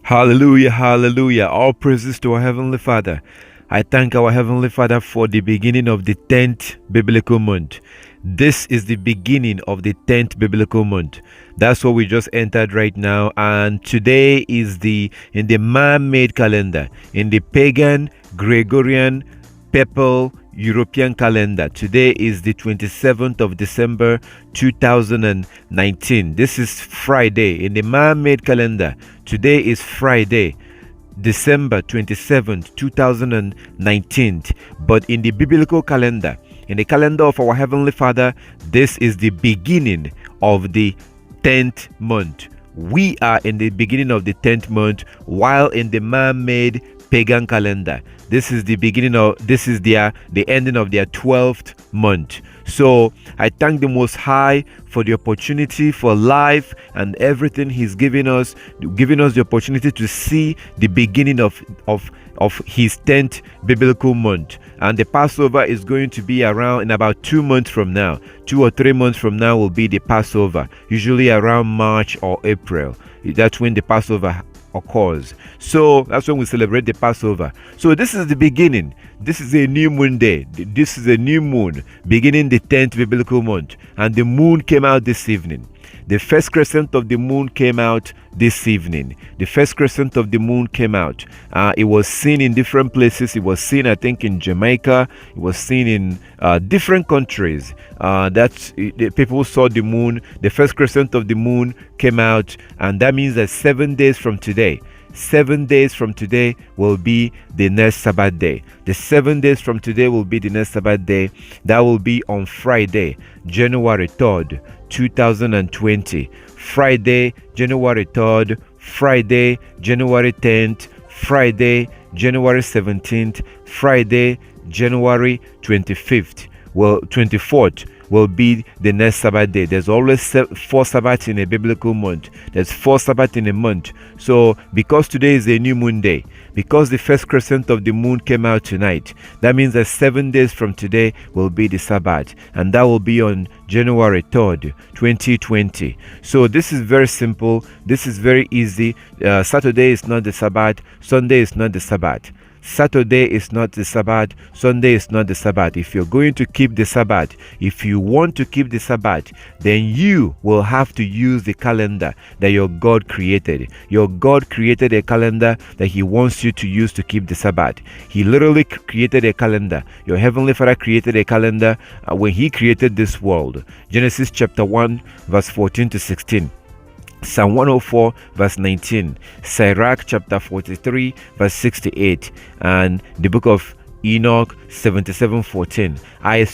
Hallelujah, hallelujah. All praises to our Heavenly Father. I thank our Heavenly Father for the beginning of the 10th biblical month. This is the beginning of the 10th biblical month. That's what we just entered right now. And today is in the man-made calendar, in the pagan, Gregorian, papal, European calendar. Today is the 27th of December 2019. This is Friday. In the man-made calendar, today is Friday, December 27th, 2019. But in the biblical calendar, in the calendar of our Heavenly Father, this is the beginning of the 10th month. We are in the beginning of the 10th month, while in the man-made pagan calendar, this is the ending of their 12th month. So I thank the Most High for the opportunity, for life and everything He's giving us the opportunity to see the beginning of His 10th biblical month. And the Passover is going to be around in about 2 months from now. 2 or 3 months from now will be the Passover, usually around March or April. That's when the Passover occurs. So that's when we celebrate the Passover. So this is the beginning. This is a new moon day. This is a new moon beginning the 10th biblical month. And the moon came out this evening. The first crescent of the moon came out this evening. The first crescent of the moon came out. It was seen in different places. It was seen, I think, in Jamaica. It was seen in different countries. The people saw the moon. The first crescent of the moon came out, and that means that 7 days from today, 7 days from today will be the next Sabbath day. The 7 days from today will be the next Sabbath day. That will be on Friday, January 3rd, 2020. Friday, January 3rd, Friday, January 10th, Friday, January 17th, Friday, January 25th. Well, 24th will be the next Sabbath day. There's always 4 Sabbaths in a biblical month. There's 4 Sabbaths in a month. So because today is a new moon day, because the first crescent of the moon came out tonight, that means that 7 days from today will be the Sabbath, and that will be on January 3rd, 2020. So this is very simple. This is very easy. Saturday is not the Sabbath. Sunday is not the Sabbath. Saturday is not the Sabbath. Sunday is not the Sabbath. If you're going to keep the Sabbath, if you want to keep the Sabbath, then you will have to use the calendar that your God created. Your God created a calendar that He wants you to use to keep the Sabbath. He literally created a calendar. Your Heavenly Father created a calendar when He created this world. Genesis chapter 1, verse 14 to 16. Psalm 104 verse 19, Sirach chapter 43 verse 68, and the book of Enoch 77:14. I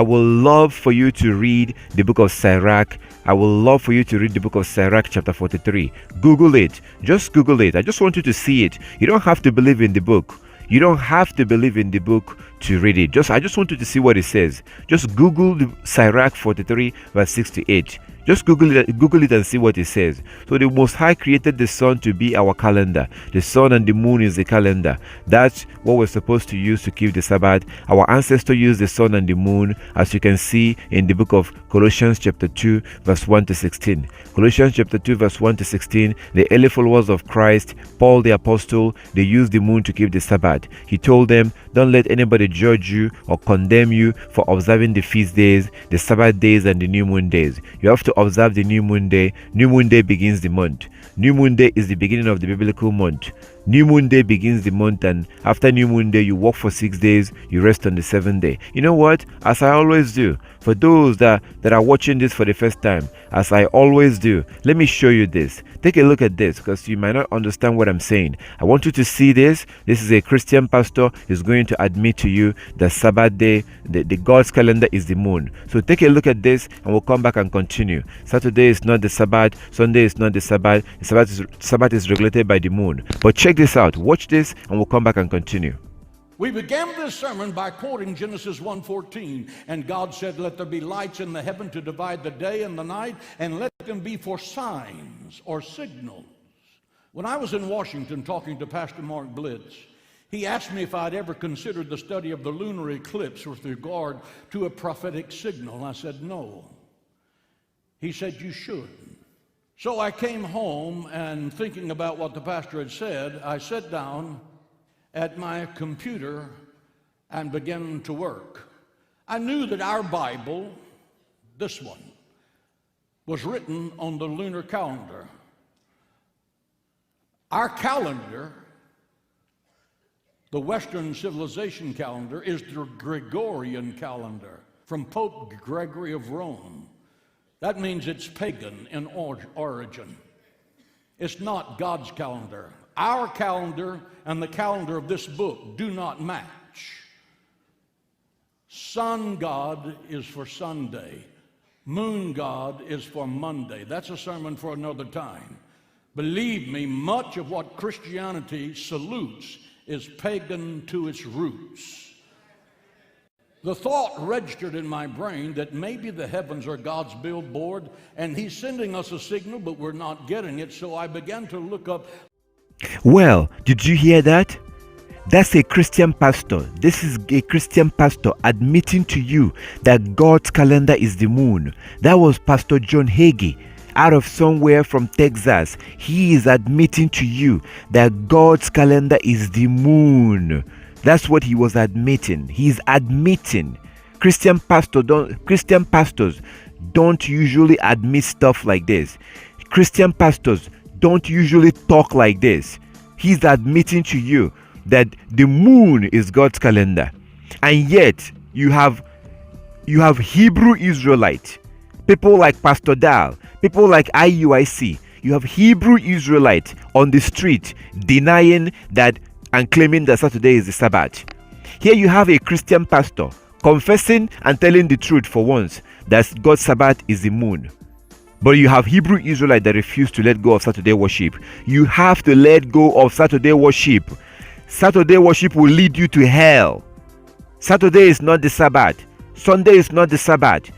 will love for you to read the book of Sirach. I will love for you to read the book of Sirach chapter 43. Google it. Just Google it. I just want you to see it. You don't have to believe in the book. You don't have to believe in the book to read it. I just want you to see what it says. Just Google the Sirach 43 verse 68. Just Google it and see what it says. So the Most High created the sun to be our calendar. The sun and the moon is the calendar. That's what we're supposed to use to keep the Sabbath. Our ancestors used the sun and the moon, as you can see in the book of Colossians chapter 2 verse 1 to 16. Colossians chapter 2 verse 1 to 16, the early followers of Christ, Paul the apostle, they used the moon to keep the Sabbath. He told them, don't let anybody judge you or condemn you for observing the feast days, the Sabbath days, and the new moon days. You have to observe the new moon day. New moon day begins the month. New moon day is the beginning of the biblical month. New moon day begins the month, and after new moon day you work for 6 days, you rest on the 7th day. You know what? As I always do, for those that are watching this for the first time, as I always do, let me show you this. Take a look at this, because you might not understand what I'm saying. I want you to see this. This is a Christian pastor who's going to admit to you that Sabbath day, the God's calendar is the moon. So take a look at this and we'll come back and continue. Saturday is not the Sabbath. Sunday is not the Sabbath. The Sabbath is regulated by the moon. But check this out. Watch this and we'll come back and continue. We began this sermon by quoting Genesis 1:14, and God said, let there be lights in the heaven to divide the day and the night, and let them be for signs or signals. When I was in Washington talking to Pastor Mark Blitz, he asked me if I'd ever considered the study of the lunar eclipse with regard to a prophetic signal. I said, no. He said, you should. So I came home, and thinking about what the pastor had said, I sat down at my computer and began to work. I knew that our Bible, this one, was written on the lunar calendar. Our calendar, the Western civilization calendar, is the Gregorian calendar from Pope Gregory of Rome. That means it's pagan in origin. It's not God's calendar. Our calendar and the calendar of this book do not match. Sun God is for Sunday. Moon God is for Monday. That's a sermon for another time. Believe me, much of what Christianity salutes is pagan to its roots. The thought registered in my brain that maybe the heavens are God's billboard and He's sending us a signal, but we're not getting it. So I began to look up. Well, did you hear that? That's a Christian pastor. This is a Christian pastor admitting to you that God's calendar is the moon. That was Pastor John Hagee out of somewhere from Texas. He is admitting to you that God's calendar is the moon. That's what he was admitting. He's admitting. Christian pastors don't usually admit stuff like this. Christian pastors don't usually talk like this. He's admitting to you that the moon is God's calendar. And yet you have Hebrew Israelites, people like Pastor Dal, people like IUIC. You have Hebrew Israelites on the street denying that and claiming that Saturday is the Sabbath. Here you have a Christian pastor confessing and telling the truth for once that God's Sabbath is the moon. But you have Hebrew Israelites that refuse to let go of Saturday worship. You have to let go of Saturday worship. Saturday worship will lead you to hell. Saturday is not the Sabbath. Sunday is not the Sabbath.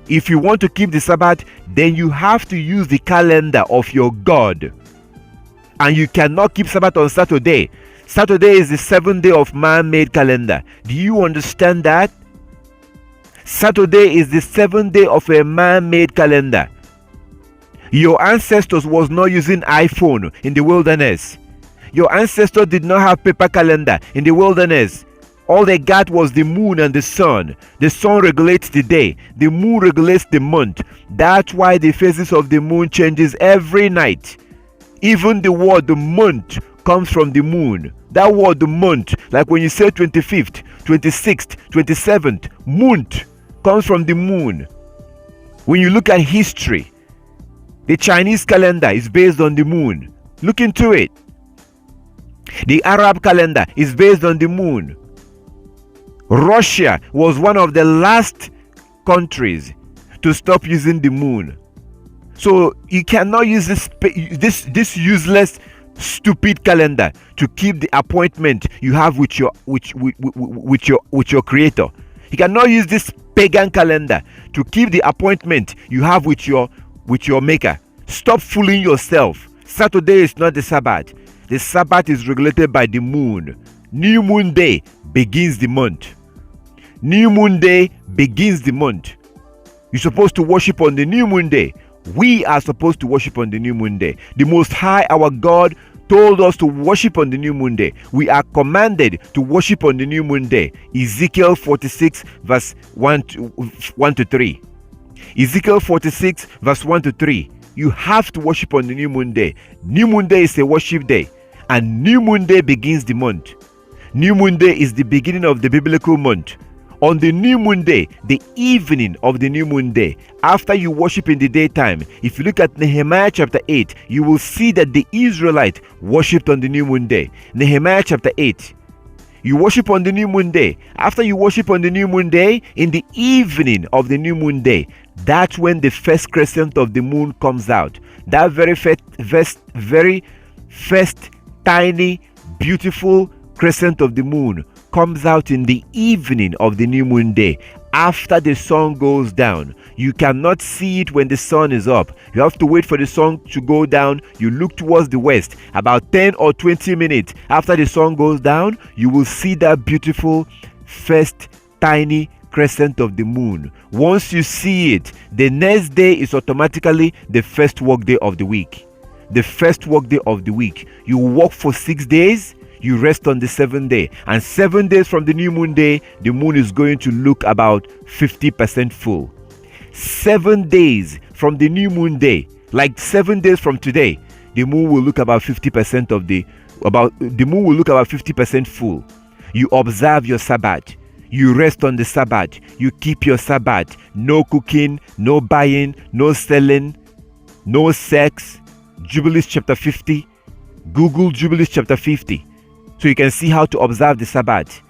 If you want to keep the Sabbath, then you have to use the calendar of your God. And you cannot keep Sabbath on Saturday. Saturday is the seventh day of man-made calendar. Do you understand that? Saturday is the seventh day of a man-made calendar. Your ancestors was not using iPhone in the wilderness. Your ancestors did not have paper calendar in the wilderness. All they got was the moon and the sun. The sun regulates the day. The moon regulates the month. That's why the phases of the moon changes every night. Even the word the month comes from the moon. That word the month, like when you say 25th, 26th, 27th, month comes from the moon. When you look at history, the Chinese calendar is based on the moon. Look into it. The Arab calendar is based on the moon. Russia was one of the last countries to stop using the moon. So you cannot use this useless, stupid calendar to keep the appointment you have with your creator. You cannot use this pagan calendar to keep the appointment you have with your maker. Stop fooling yourself. Saturday is not the Sabbath. The Sabbath is regulated by the moon. New moon day begins the month. New moon day begins the month. You're supposed to worship on the new moon day. We are supposed to worship on the new moon day. The Most High, our God, told us to worship on the new moon day. We are commanded to worship on the new moon day. Ezekiel 46 verse 1 to 3. Ezekiel 46 verse 1 to 3. You have to worship on the new moon day. New moon day is a worship day. And new moon day begins the month. New moon day is the beginning of the biblical month. On the new moon day, the evening of the new moon day, after you worship in the daytime, if you look at Nehemiah chapter 8, you will see that the Israelites worshipped on the new moon day. Nehemiah chapter 8. You worship on the new moon day. After you worship on the new moon day, in the evening of the new moon day, that's when the first crescent of the moon comes out. That very first tiny, beautiful crescent of the moon comes out in the evening of the new moon day, after the sun goes down. You cannot see it when the sun is up. You have to wait for the sun to go down. You look towards the west. About 10 or 20 minutes after the sun goes down, you will see that beautiful first tiny crescent of the moon. Once you see it, the next day is automatically the first work day of the week. The first work day of the week. You work for 6 days, you rest on the 7th day. And 7 days from the new moon day, the moon is going to look about 50% full. 7 days from the new moon day, like 7 days from today, the moon will look about 50% full. You observe your Sabbath. You rest on the Sabbath. You keep your Sabbath. No cooking, no buying, no selling, no sex. Jubilees chapter 50. Google Jubilees chapter 50. So you can see how to observe the Sabbath.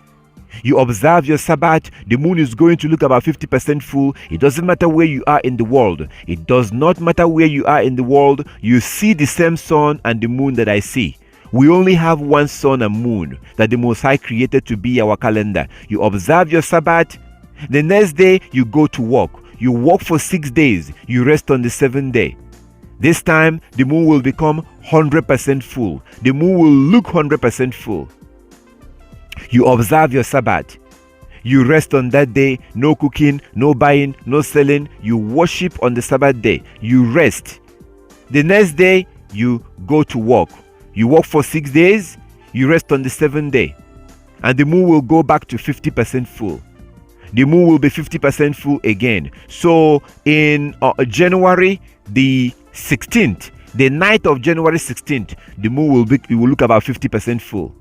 You observe your Sabbath, the moon is going to look about 50% full. It doesn't matter where you are in the world. It does not matter where you are in the world. You see the same sun and the moon that I see. We only have one sun and moon that the Most High created to be our calendar. You observe your Sabbath. The next day, you go to work. You work for 6 days. You rest on the 7th day. This time, the moon will become 100% full. The moon will look 100% full. You observe your Sabbath. You rest on that day. No cooking, no buying, no selling. You worship on the Sabbath day. You rest. The next day, you go to work. You work for 6 days. You rest on the 7th day. And the moon will go back to 50% full. The moon will be 50% full again. So in January the 16th, the night of January 16th, the moon will look about 50% full.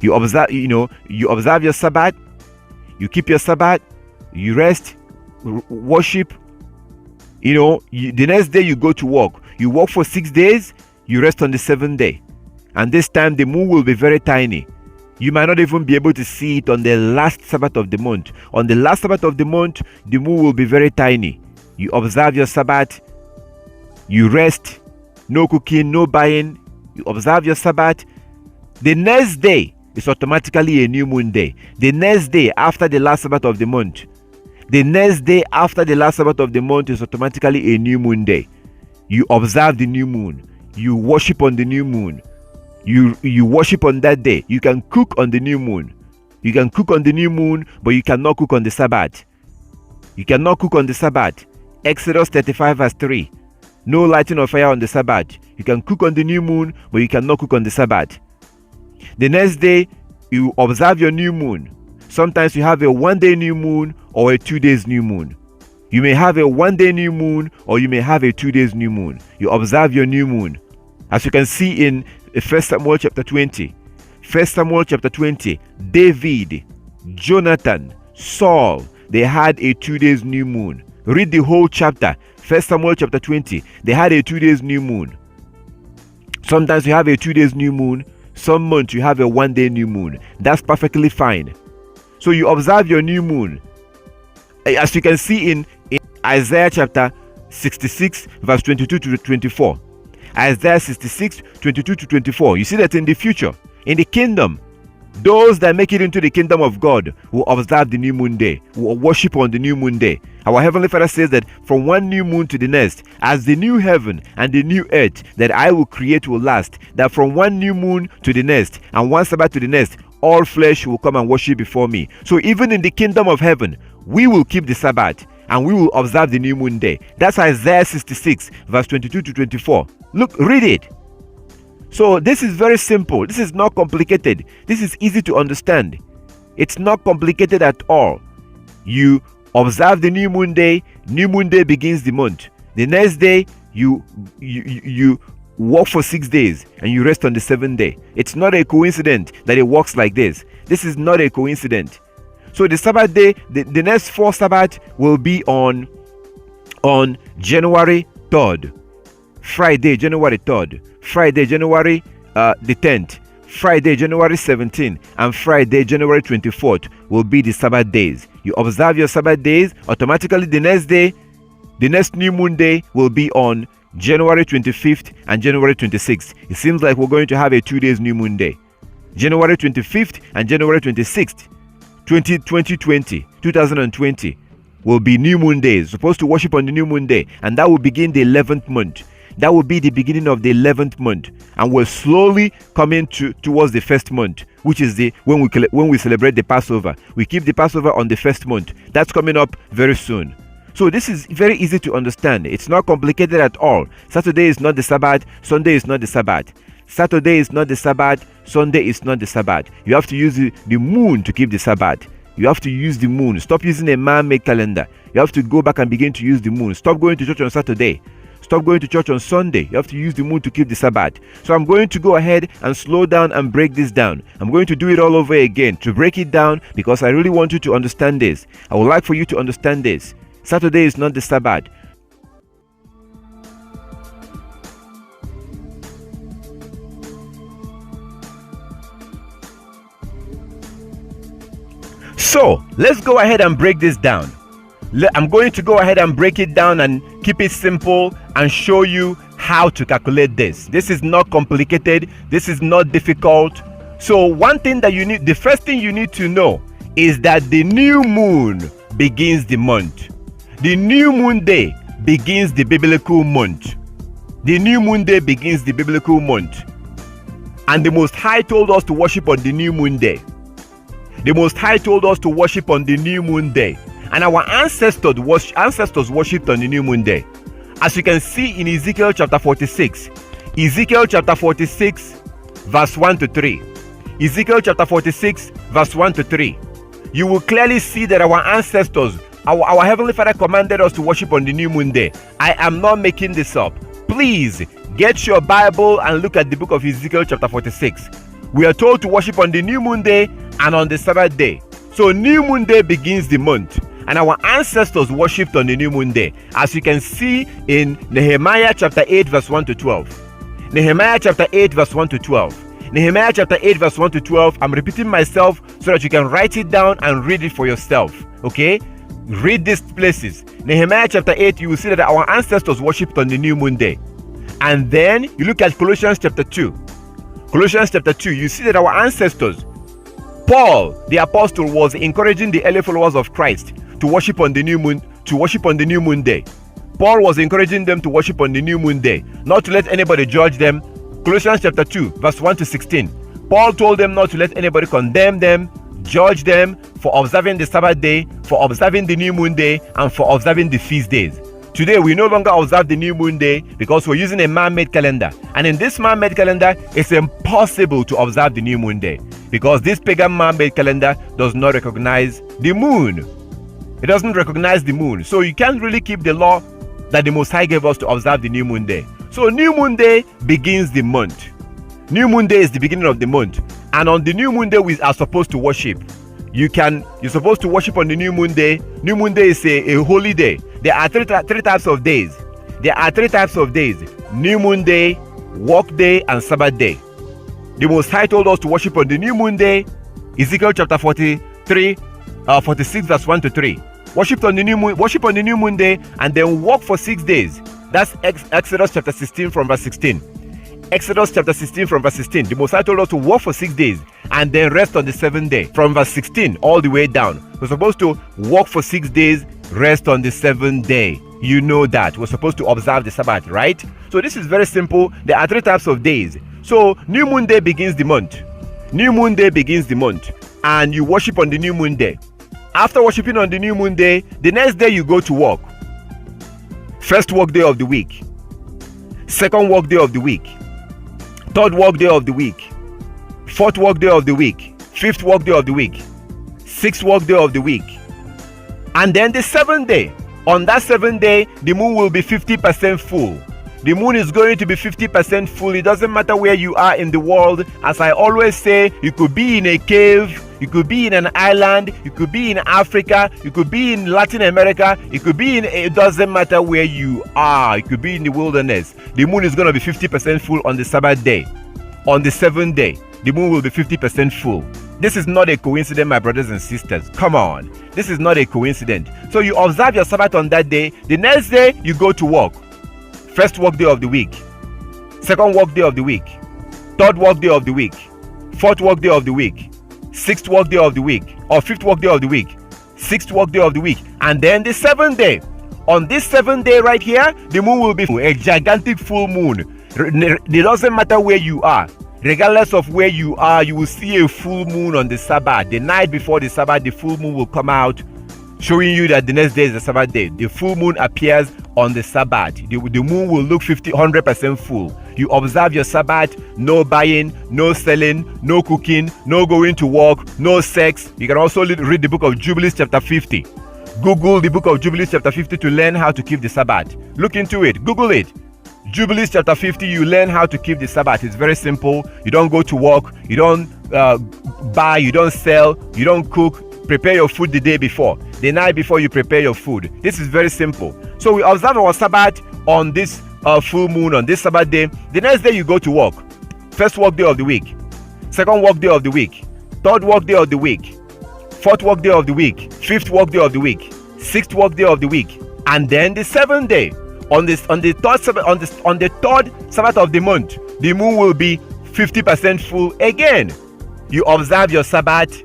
You observe your Sabbath, you keep your Sabbath, you rest, worship. The next day you go to work. You work for 6 days, you rest on the 7th day. And this time the moon will be very tiny. You might not even be able to see it on the last Sabbath of the month. On the last Sabbath of the month, the moon will be very tiny. You observe your Sabbath, you rest, no cooking, no buying. You observe your Sabbath. The next day is automatically a new moon day. The next day after the last Sabbath of the month. The next day after the last Sabbath of the month is automatically a new moon day. You observe the new moon. You worship on the new moon. You worship on that day. You can cook on the new moon. You can cook on the new moon, but you cannot cook on the Sabbath. You cannot cook on the Sabbath. Exodus 35 verse 3. No lighting of fire on the Sabbath. You can cook on the new moon, but you cannot cook on the Sabbath. The next day, you observe your new moon. Sometimes you have a 1-day new moon or a 2 days new moon. You may have a 1-day new moon or you may have a 2 days new moon. You observe your new moon. As you can see in 1 Samuel chapter 20. 1 Samuel chapter 20. David, Jonathan, Saul, they had a 2 days new moon. Read the whole chapter. 1 Samuel chapter 20. They had a 2 days new moon. Sometimes you have a 2 days new moon. Some months you have a 1-day new moon. That's perfectly fine. So you observe your new moon. As you can see in Isaiah chapter 66 verse 22 to 24. Isaiah 66, 22 to 24. You see that in the future, in the kingdom, those that make it into the kingdom of God will observe the new moon day, will worship on the new moon day. Our Heavenly Father says that from one new moon to the next, as the new heaven and the new earth that I will create will last, that from one new moon to the next and one Sabbath to the next, all flesh will come and worship before me. So even in the kingdom of heaven, we will keep the Sabbath and we will observe the new moon day. That's Isaiah 66 verse 22 to 24. Look, read it. So this is very simple. This is not complicated. This is easy to understand. It's not complicated at all. You observe the new moon day. New moon day begins the month. The next day you work for 6 days and you rest on the 7th day. It's not a coincidence that it works like this. This is not a coincidence. So the Sabbath day, the next 4 Sabbath will be on January 3rd. Friday, January 3rd. Friday, January the 10th. Friday, January 17th. And Friday, January 24th will be the Sabbath days. You observe your Sabbath days. Automatically the next day, the next new moon day will be on January 25th and January 26th. It seems like we're going to have a 2 days new moon day. January 25th and January 26th. 2020 will be new moon days. Supposed to worship on the new moon day, and that will begin the 11th month. that will be the beginning of the 11th month, and we're slowly coming towards the first month, which is when we celebrate the Passover. We keep the Passover on the first month. That's coming up very soon. So this is very easy to understand. It's not complicated at all. Saturday is not the Sabbath. Sunday is not the Sabbath. Saturday is not the Sabbath. Sunday is not the Sabbath. You have to use the moon to keep the Sabbath. You have to use the moon. Stop using a man-made calendar. You have to go back and begin to use the moon. Stop going to church on Saturday. Stop going to church on Sunday. You have to use the moon to keep the Sabbath. So I'm going to go ahead and slow down and break this down. I'm going to do it all over again to break it down, because I really want you to understand this. I would like for you to understand this. Saturday is not the Sabbath. So let's go ahead and break this down. I'm going to go ahead and break it down and keep it simple and show you how to calculate this. This is not complicated. This is not difficult. So one thing that the first thing you need to know is that the new moon begins the month. The new moon day begins the biblical month. The new moon day begins the biblical month. And the Most High told us to worship on the new moon day. The Most High told us to worship on the new moon day. And our ancestors worshipped on the new moon day. As you can see in Ezekiel chapter 46. Ezekiel chapter 46 verse 1 to 3. Ezekiel chapter 46 verse 1 to 3. You will clearly see that our ancestors, our Heavenly Father commanded us to worship on the new moon day. I am not making this up. Please get your Bible and look at the book of Ezekiel chapter 46. We are told to worship on the new moon day and on the Sabbath day. So new moon day begins the month, and our ancestors worshipped on the new moon day, as you can see in Nehemiah chapter 8 verse 1 to 12. Nehemiah chapter 8 verse 1 to 12. Nehemiah chapter 8 verse 1 to 12. I'm repeating myself so that you can write it down and read it for yourself. Okay? Read these places. Nehemiah chapter 8, you will see that our ancestors worshipped on the new moon day. And then you look at Colossians chapter 2. Colossians chapter 2, you see that our ancestors, Paul the apostle, was encouraging the early followers of Christ to worship on the new moon, day. Paul was encouraging them to worship on the new moon day, not to let anybody judge them. Colossians chapter 2 verse 1 to 16. Paul told them not to let anybody condemn them, judge them for observing the Sabbath day, for observing the new moon day, and for observing the feast days. Today we no longer observe the new moon day because we're using a man-made calendar, and in this man-made calendar it's impossible to observe the new moon day because this pagan man-made calendar does not recognize the moon. It doesn't recognize the moon, so you can't really keep the law that the Most High gave us to observe the new moon day. So new moon day begins the month. New moon day is the beginning of the month, and on the new moon day we are supposed to worship. You're supposed to worship on the new moon day. New moon day is a holy day. There are three types of days. There are three types of days: new moon day, work day, and Sabbath day. The Most High told us to worship on the new moon day. Ezekiel chapter 46 verse 1 to 3. Worship on the new moon day, and then work for 6 days. That's Exodus chapter 16 from verse 16. Exodus chapter 16 from verse 16. The Most High told us to work for 6 days and then rest on the 7th day. From verse 16 all the way down, we're supposed to work for 6 days, rest on the 7th day. You know that we're supposed to observe the Sabbath, right? So this is very simple. There are three types of days. So new moon day begins the month. New moon day begins the month, and you worship on the new moon day. After worshiping on the new moon day, the next day you go to work. First work day of the week, second work day of the week, third work day of the week, fourth work day of the week, fifth work day of the week, sixth work day of the week, and then the 7th day. On that 7th day, the moon will be 50% full. The moon is going to be 50% full. It doesn't matter where you are in the world. As I always say, you could be in a cave, you could be in an island, you could be in Africa, you could be in Latin America, it doesn't matter where you are. You could be in the wilderness. The moon is going to be 50% full on the Sabbath day. On the 7th day, the moon will be 50% full. This is not a coincidence, my brothers and sisters. Come on. This is not a coincidence. So you observe your Sabbath on that day. The next day, you go to work. First work day of the week, second work day of the week, third work day of the week, fourth work day of the week, sixth work day of the week, or fifth work day of the week, sixth work day of the week, and then the 7th day. On this 7th day right here, the moon will be a gigantic full moon. It doesn't matter where you are. Regardless of where you are, you will see a full moon on the Sabbath. The night before the Sabbath, the full moon will come out, showing you that the next day is the Sabbath day. The full moon appears on the Sabbath. The moon will look 100% full. You observe your Sabbath, no buying, no selling, no cooking, no going to work, no sex. You can also read the book of Jubilees chapter 50. Google the book of Jubilees chapter 50 to learn how to keep the Sabbath. Look into it. Google it. Jubilees chapter 50, you learn how to keep the Sabbath. It's very simple. You don't go to work. You don't buy. You don't sell. You don't cook. Prepare your food the day before. The night before, you prepare your food. This is very simple. So we observe our Sabbath on this full moon, on this Sabbath day. The next day, you go to work. First work day of the week. Second work day of the week. Third work day of the week. Fourth work day of the week. Fifth work day of the week. Sixth work day of the week. And then the 7th day. On the third Sabbath of the month, the moon will be 50% full again. You observe your Sabbath,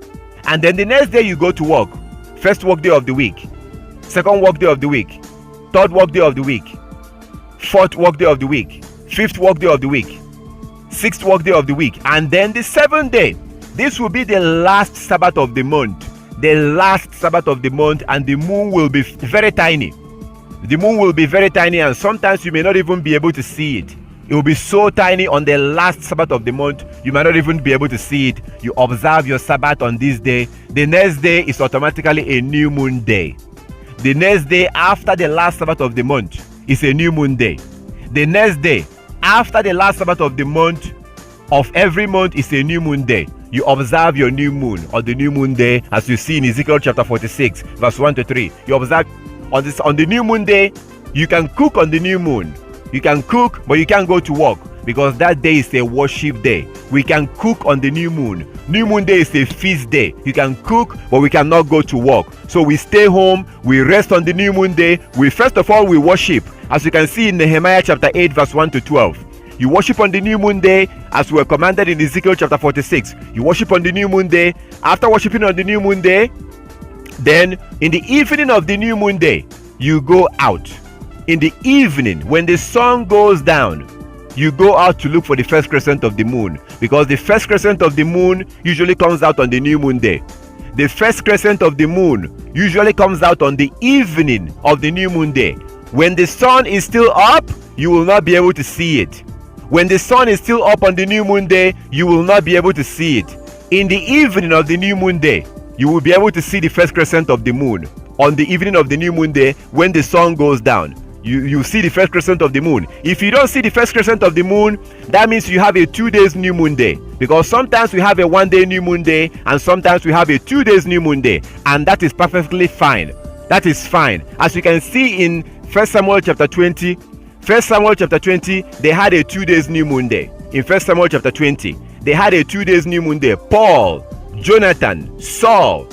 and then the next day you go to work. First work day of the week, second work day of the week, third work day of the week, fourth work day of the week, fifth work day of the week, sixth work day of the week, and then the 7th day. This will be the last Sabbath of the month. The last Sabbath of the month, and the moon will be very tiny. The moon will be very tiny, and sometimes you may not even be able to see it. It will be so tiny on the last Sabbath of the month, you might not even be able to see it. You observe your Sabbath on this day. The next day is automatically a new moon day. The next day after the last Sabbath of the month is a new moon day. The next day after the last Sabbath of the month of every month is a new moon day. You observe your new moon or the new moon day, as you see in Ezekiel chapter 46, verse 1 to 3. You observe on the new moon day. You can cook on the new moon. You can cook, but you can't go to work because that day is a worship day. We can cook on the new moon. New moon day is a feast day. You can cook, but we cannot go to work. So we stay home, we rest on the new moon day. First of all, we worship. As you can see in Nehemiah chapter 8, verse 1 to 12. You worship on the new moon day as we were commanded in Ezekiel chapter 46. You worship on the new moon day. After worshiping on the new moon day, then in the evening of the new moon day, you go out. In the evening, when the sun goes down, you go out to look for the first crescent of the moon, because the first crescent of the moon usually comes out on the new moon day. The first crescent of the moon usually comes out on the evening of the new moon day. When the sun is still up, you will not be able to see it. When the sun is still up on the new moon day, you will not be able to see it. In the evening of the new moon day, you will be able to see the first crescent of the moon. On the evening of the new moon day, when the sun goes down, you see the first crescent of the moon. If you don't see the first crescent of the moon, that means you have a 2 days new moon day, because sometimes we have a 1 day new moon day and sometimes we have a 2 days new moon day, and that is perfectly fine. That is fine. As you can see in 1 Samuel chapter 20, they had a 2 days new moon day. In 1 Samuel chapter 20, they had a 2 days new moon day. Paul, Jonathan, Saul,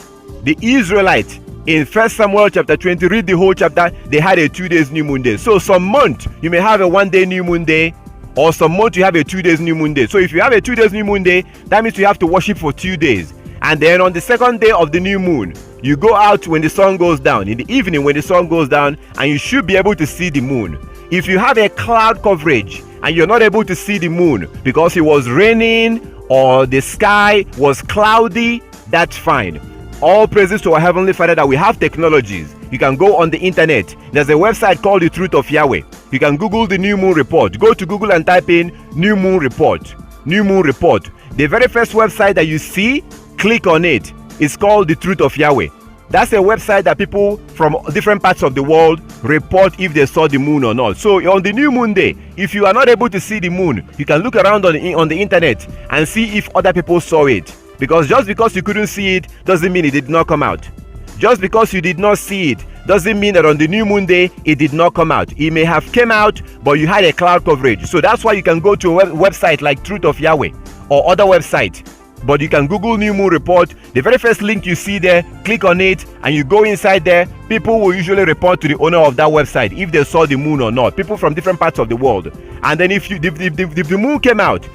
the Israelites, in 1 Samuel chapter 20, read the whole chapter, they had a 2 days new moon day. So some month you may have a 1 day new moon day, or some month you have a 2 days new moon day. So if you have a 2 days new moon day, that means you have to worship for 2 days. And then on the second day of the new moon, you go out when the sun goes down, in the evening when the sun goes down, and you should be able to see the moon. If you have a cloud coverage and you're not able to see the moon because it was raining or the sky was cloudy, that's fine. All praises to our Heavenly Father that we have technologies. You can go on the internet. There's a website called The Truth of Yahweh. You can Google the New Moon Report. Go to Google and type in New Moon Report. New Moon Report. The very first website that you see, click on it. It's called The Truth of Yahweh. That's a website that people from different parts of the world report if they saw the moon or not. So on the new moon day, if you are not able to see the moon, you can look around on the internet and see if other people saw it. Because just because you couldn't see it doesn't mean it did not come out. Just because you did not see it doesn't mean that on the new moon day it did not come out. It may have came out, but you had a cloud coverage. So that's why you can go to a website like Truth of Yahweh or other website. But you can Google New Moon Report. The very first link you see there, click on it and you go inside there. People will usually report to the owner of that website if they saw the moon or not. People from different parts of the world. And then if the moon came out,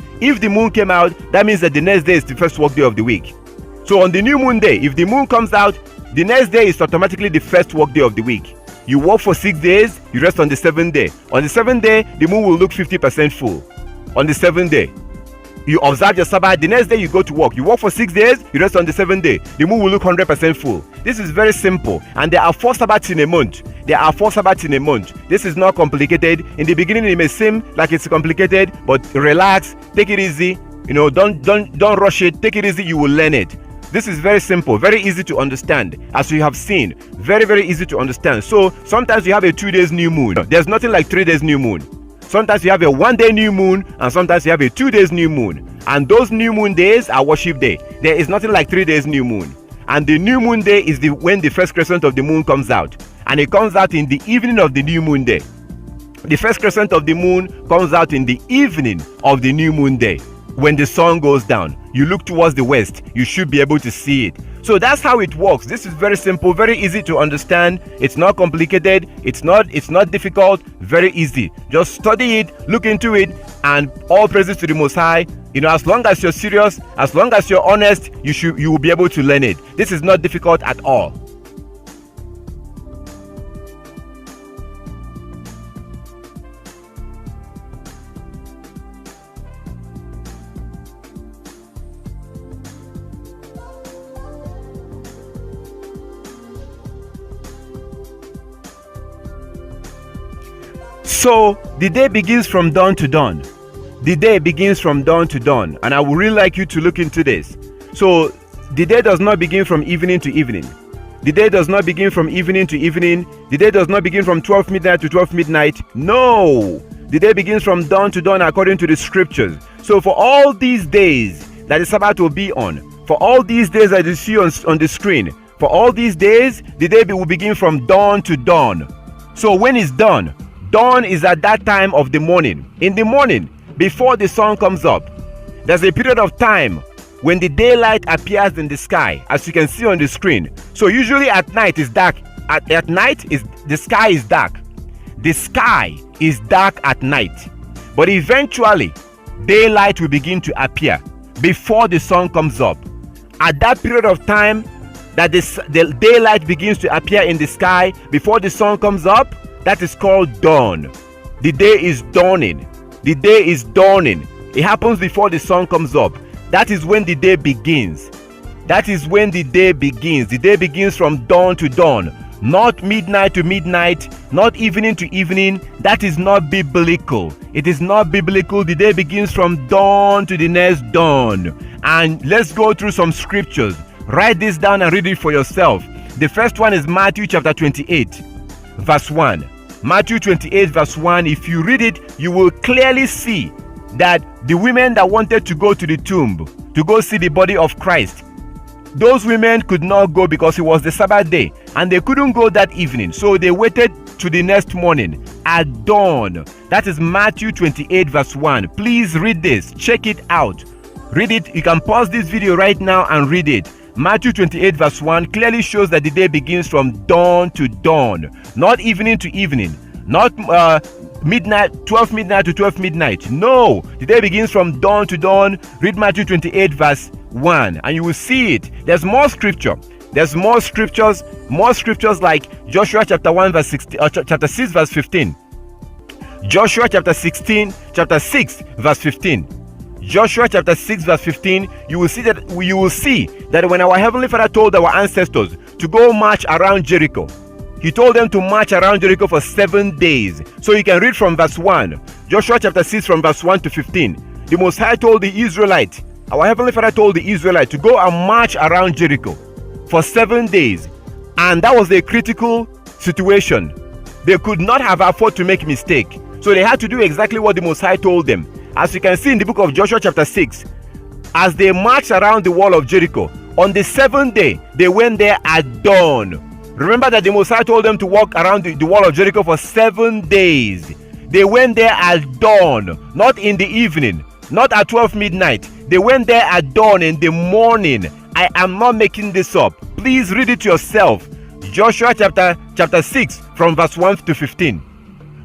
that means that the next day is the first work day of the week. So on the new moon day, if the moon comes out, the next day is automatically the first work day of the week. You work for 6 days, you rest on the 7th day. On the 7th day, the moon will look 50% full. On the 7th day, you observe your Sabbath. The next day you go to work. You work for 6 days, you rest on the 7th day. The moon will look 100% full. This is very simple. And there are 4 Sabbaths in a month. There are 4 Sabbaths in a month. This is not complicated. In the beginning, it may seem like it's complicated, but relax, take it easy. Don't rush it. Take it easy. You will learn it. This is very simple, very easy to understand. As you have seen, very, very easy to understand. So sometimes you have a 2 days new moon. There's nothing like 3 days new moon. Sometimes you have a 1 day new moon, and sometimes you have a 2 days new moon. And those new moon days are worship day. There is nothing like 3 days new moon. And the new moon day is when the first crescent of the moon comes out. And it comes out in the evening of the new moon day. The first crescent of the moon comes out in the evening of the new moon day. When the sun goes down, you look towards the west, you should be able to see it. So that's how it works. This is very simple, very easy to understand. It's not complicated. It's not difficult. Very easy. Just study it, look into it, and all praises to the Most High. As long as you're serious, as long as you're honest, you will be able to learn it. This is not difficult at all. So the day begins from dawn to dawn. The day begins from dawn to dawn, and I would really like you to look into this. So the day does not begin from evening to evening. The day does not begin from evening to evening. The day does not begin from 12 midnight to 12 midnight. No! The day begins from dawn to dawn according to the scriptures. So for all these days that the Sabbath will be on, for all these days that you see on the screen, for all these days, the day will begin from dawn to dawn. So when it's dawn, dawn is at that time of the morning. In the morning, before the sun comes up, there's a period of time when the daylight appears in the sky, as you can see on the screen. So usually at night it's dark. At night the sky is dark. The sky is dark at night. But eventually, daylight will begin to appear before the sun comes up. At that period of time that the daylight begins to appear in the sky before the sun comes up, that is called dawn. The day is dawning. The day is dawning. It happens before the sun comes up. That is when the day begins. That is when the day begins. The day begins from dawn to dawn. Not midnight to midnight, not evening to evening. That is not biblical. It is not biblical. The day begins from dawn to the next dawn. And let's go through some scriptures. Write this down and read it for yourself. The first one is Matthew chapter 28. Verse 1. Matthew 28 verse 1. If you read it, you will clearly see that the women that wanted to go to the tomb to go see the body of Christ, those women could not go because it was the Sabbath day and they couldn't go that evening. So they waited to the next morning at dawn. That is Matthew 28 verse 1. Please read this. Check it out. Read it. You can pause this video right now and read it. Matthew 28 verse 1 clearly shows that the day begins from dawn to dawn, not evening to evening, not midnight, 12 midnight to 12 midnight. No, the day begins from dawn to dawn. Read Matthew 28 verse 1 and you will see it. There's more scripture. There's more scriptures like Joshua chapter 1 verse 16, chapter 6 verse 15. Joshua chapter 6 verse 15. Joshua chapter 6 verse 15, you will see that when our Heavenly Father told our ancestors to go march around Jericho, He told them to march around Jericho for 7 days. So you can read from verse 1, Joshua chapter 6 from verse 1 to 15. The Most High told the Israelite, our Heavenly Father told the Israelite to go and march around Jericho for 7 days. And that was a critical situation. They could not have afforded to make a mistake. So they had to do exactly what the Most High told them. As you can see in the book of Joshua chapter 6, as they marched around the wall of Jericho, on the 7th day, they went there at dawn. Remember that the Most High told them to walk around the wall of Jericho for 7 days. They went there at dawn, not in the evening, not at 12 midnight. They went there at dawn in the morning. I am not making this up. Please read it yourself. Joshua chapter 6 from verse 1 to 15.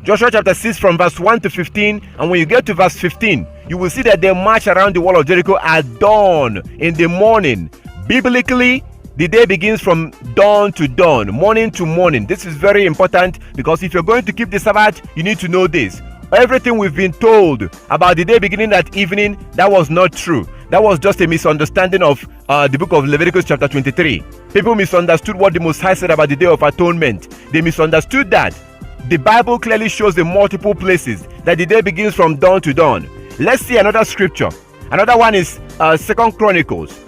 Joshua chapter 6 from verse 1 to 15, and when you get to verse 15, you will see that they march around the wall of Jericho at dawn in the morning. Biblically, the day begins from dawn to dawn, morning to morning. This is very important because if you're going to keep the Sabbath, you need to know this. Everything we've been told about the day beginning at evening, that was not true. That was just a misunderstanding of the book of Leviticus chapter 23. People misunderstood what the Most High said about the Day of Atonement. They misunderstood that. The Bible clearly shows in multiple places that the day begins from dawn to dawn. Let's see another scripture. Another one is 2 Chronicles.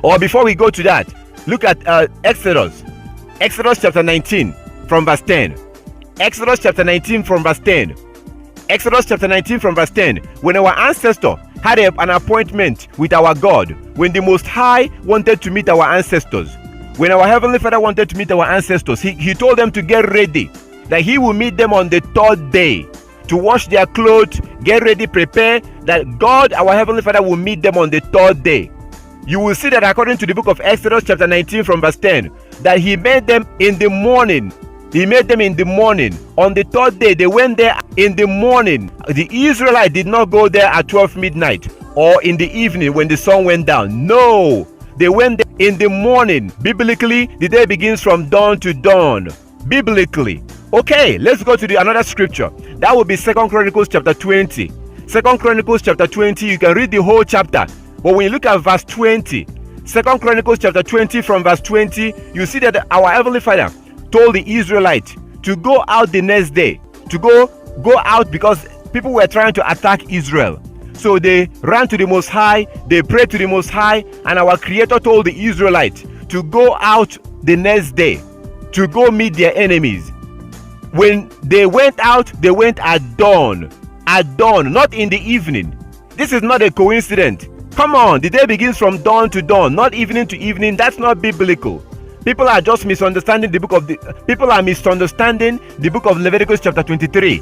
Or before we go to that, look at Exodus. Exodus chapter 19 from verse 10. Exodus chapter 19 from verse 10. Exodus chapter 19 from verse 10. When our ancestor had an appointment with our God, when the Most High wanted to meet our ancestors, when our Heavenly Father wanted to meet our ancestors, he told them to get ready, that he will meet them on the third day, to wash their clothes, get ready, prepare, that God, our Heavenly Father, will meet them on the third day. You will see that according to the book of Exodus chapter 19 from verse 10, that he made them in the morning. He made them in the morning. On the third day, they went there in the morning. The Israelites did not go there at 12 midnight or in the evening when the sun went down. No, they went there in the morning. Biblically, the day begins from dawn to dawn. Biblically. Okay, let's go to another scripture. That will be 2 Chronicles chapter 20. 2 Chronicles chapter 20, you can read the whole chapter. But when you look at verse 20, 2 Chronicles chapter 20 from verse 20, you see that our Heavenly Father told the Israelites to go out the next day, to go out because people were trying to attack Israel. So they ran to the Most High, they prayed to the Most High, and our Creator told the Israelites to go out the next day, to go meet their enemies. When they went out, they went at dawn, not in the evening. This is not a coincidence. Come on, the day begins from dawn to dawn, not evening to evening. That's not biblical. People are just misunderstanding the book of Leviticus chapter 23.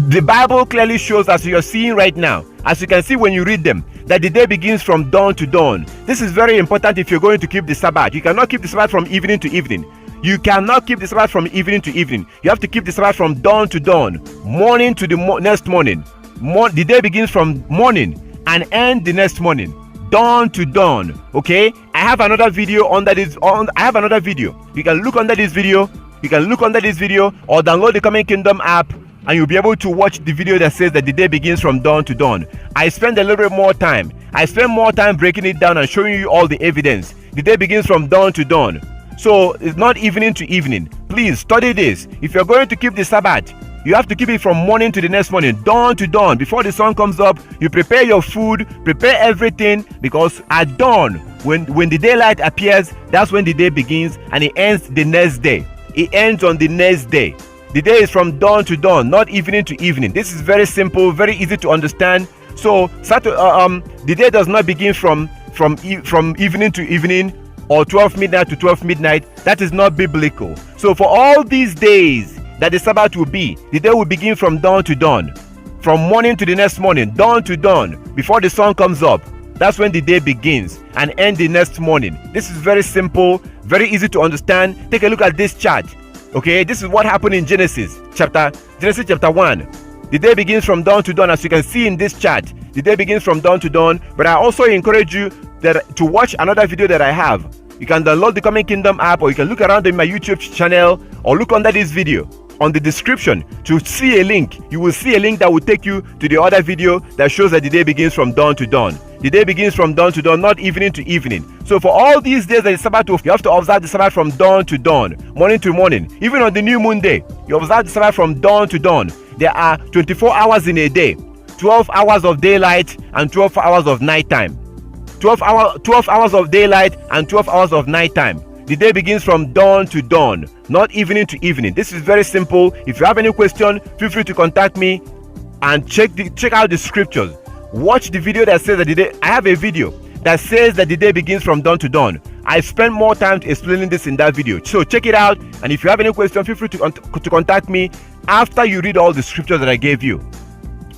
The Bible clearly shows, as you are seeing right now, as you can see when you read them, that the day begins from dawn to dawn. This is very important if you're going to keep the Sabbath. You cannot keep the Sabbath from evening to evening. You cannot keep the Sabbath from evening to evening. You have to keep the Sabbath from dawn to dawn, morning to the next morning. The day begins from morning and ends the next morning. Dawn to dawn. Okay, I have another video under this. I have another video. You can look under this video. You can look under this video or download the Coming Kingdom app, and you'll be able to watch the video that says that the day begins from dawn to dawn. I spend a little bit more time. I spend more time breaking it down and showing you all the evidence. The day begins from dawn to dawn. So it's not evening to evening. Please study this. If you're going to keep the Sabbath, you have to keep it from morning to the next morning, dawn to dawn. Before the sun comes up, you prepare your food, prepare everything, because at dawn, when the daylight appears, that's when the day begins, and it ends the next day. It ends on the next day. The day is from dawn to dawn, not evening to evening. This is very simple, very easy to understand. So the day does not begin from evening to evening or 12 midnight to 12 midnight. That is not biblical. So for all these days that the Sabbath will be, the day will begin from dawn to dawn, from morning to the next morning, dawn to dawn, before the sun comes up. That's when the day begins and end the next morning. This is very simple, very easy to understand. Take a look at this chart. Okay, this is what happened in Genesis chapter 1. The day begins from dawn to dawn, as you can see in this chart. The day begins from dawn to dawn. But I also encourage you to watch another video that I have. You can download the Coming Kingdom app, or you can look around in my YouTube channel, or look under this video on the description to see a link. You will see a link that will take you to the other video that shows that the day begins from dawn to dawn. The day begins from dawn to dawn, not evening to evening. So for all these days that the Sabbath, you have to observe the Sabbath from dawn to dawn, morning to morning. Even on the new moon day, you observe the Sabbath from dawn to dawn. There are 24 hours in a day, 12 hours of daylight and 12 hours of nighttime. 12 hours of daylight and 12 hours of nighttime. The day begins from dawn to dawn, not evening to evening. This is very simple. If you have any question, feel free to contact me and check out the scriptures. Watch the video that says that the day. I have a video that says that the day begins from dawn to dawn. I spent more time explaining this in that video. So check it out. And if you have any question, feel free to contact me after you read all the scriptures that I gave you.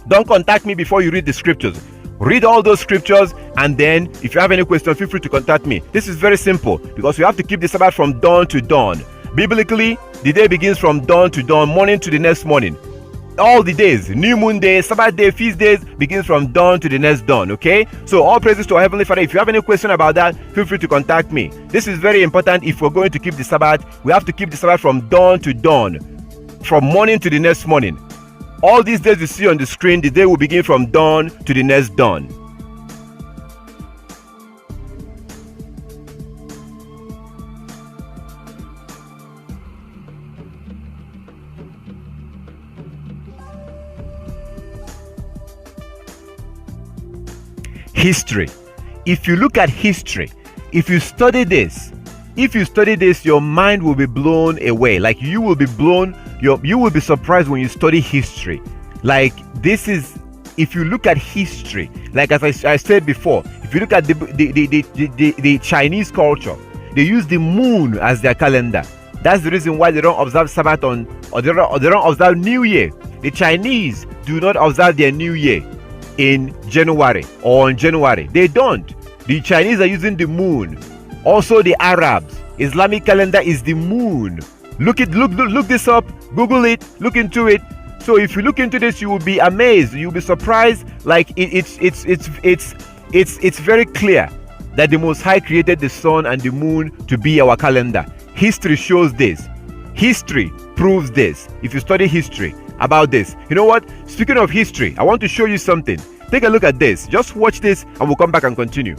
Don't contact me before you read the scriptures. Read all those scriptures, and then if you have any question, feel free to contact me. This is very simple because you have to keep the Sabbath from dawn to dawn. Biblically, the day begins from dawn to dawn, morning to the next morning. all the days, new moon day, Sabbath day, feast days, begins from dawn to the next dawn. Okay, so all praises to our Heavenly Father. If you have any question about that, feel free to contact me. This is very important. If we're going to keep the Sabbath, we have to keep the Sabbath from dawn to dawn, from morning to the next morning. All these days you see on the screen, the day will begin from dawn to the next dawn. History. If you look at history, if you study this, your mind will be blown away. Like you will be surprised when you study history. Like this is, if you look at history, like as I said before, if you look at the Chinese culture, they use the moon as their calendar. That's the reason why they don't observe Sabbath or they don't observe New Year. The Chinese do not observe their New Year in January or on January. They don't. The Chinese are using the moon. Also the Arabs, Islamic calendar is the moon. Look this up, Google it, look into it. So if you look into this, you will be amazed, you'll be surprised. Like it's very clear that the Most High created the sun and the moon to be our calendar. History shows this. History proves this. If you study history about this, you know what? Speaking of history, I want to show you something. Take a look at this. Just watch this and we'll come back and continue.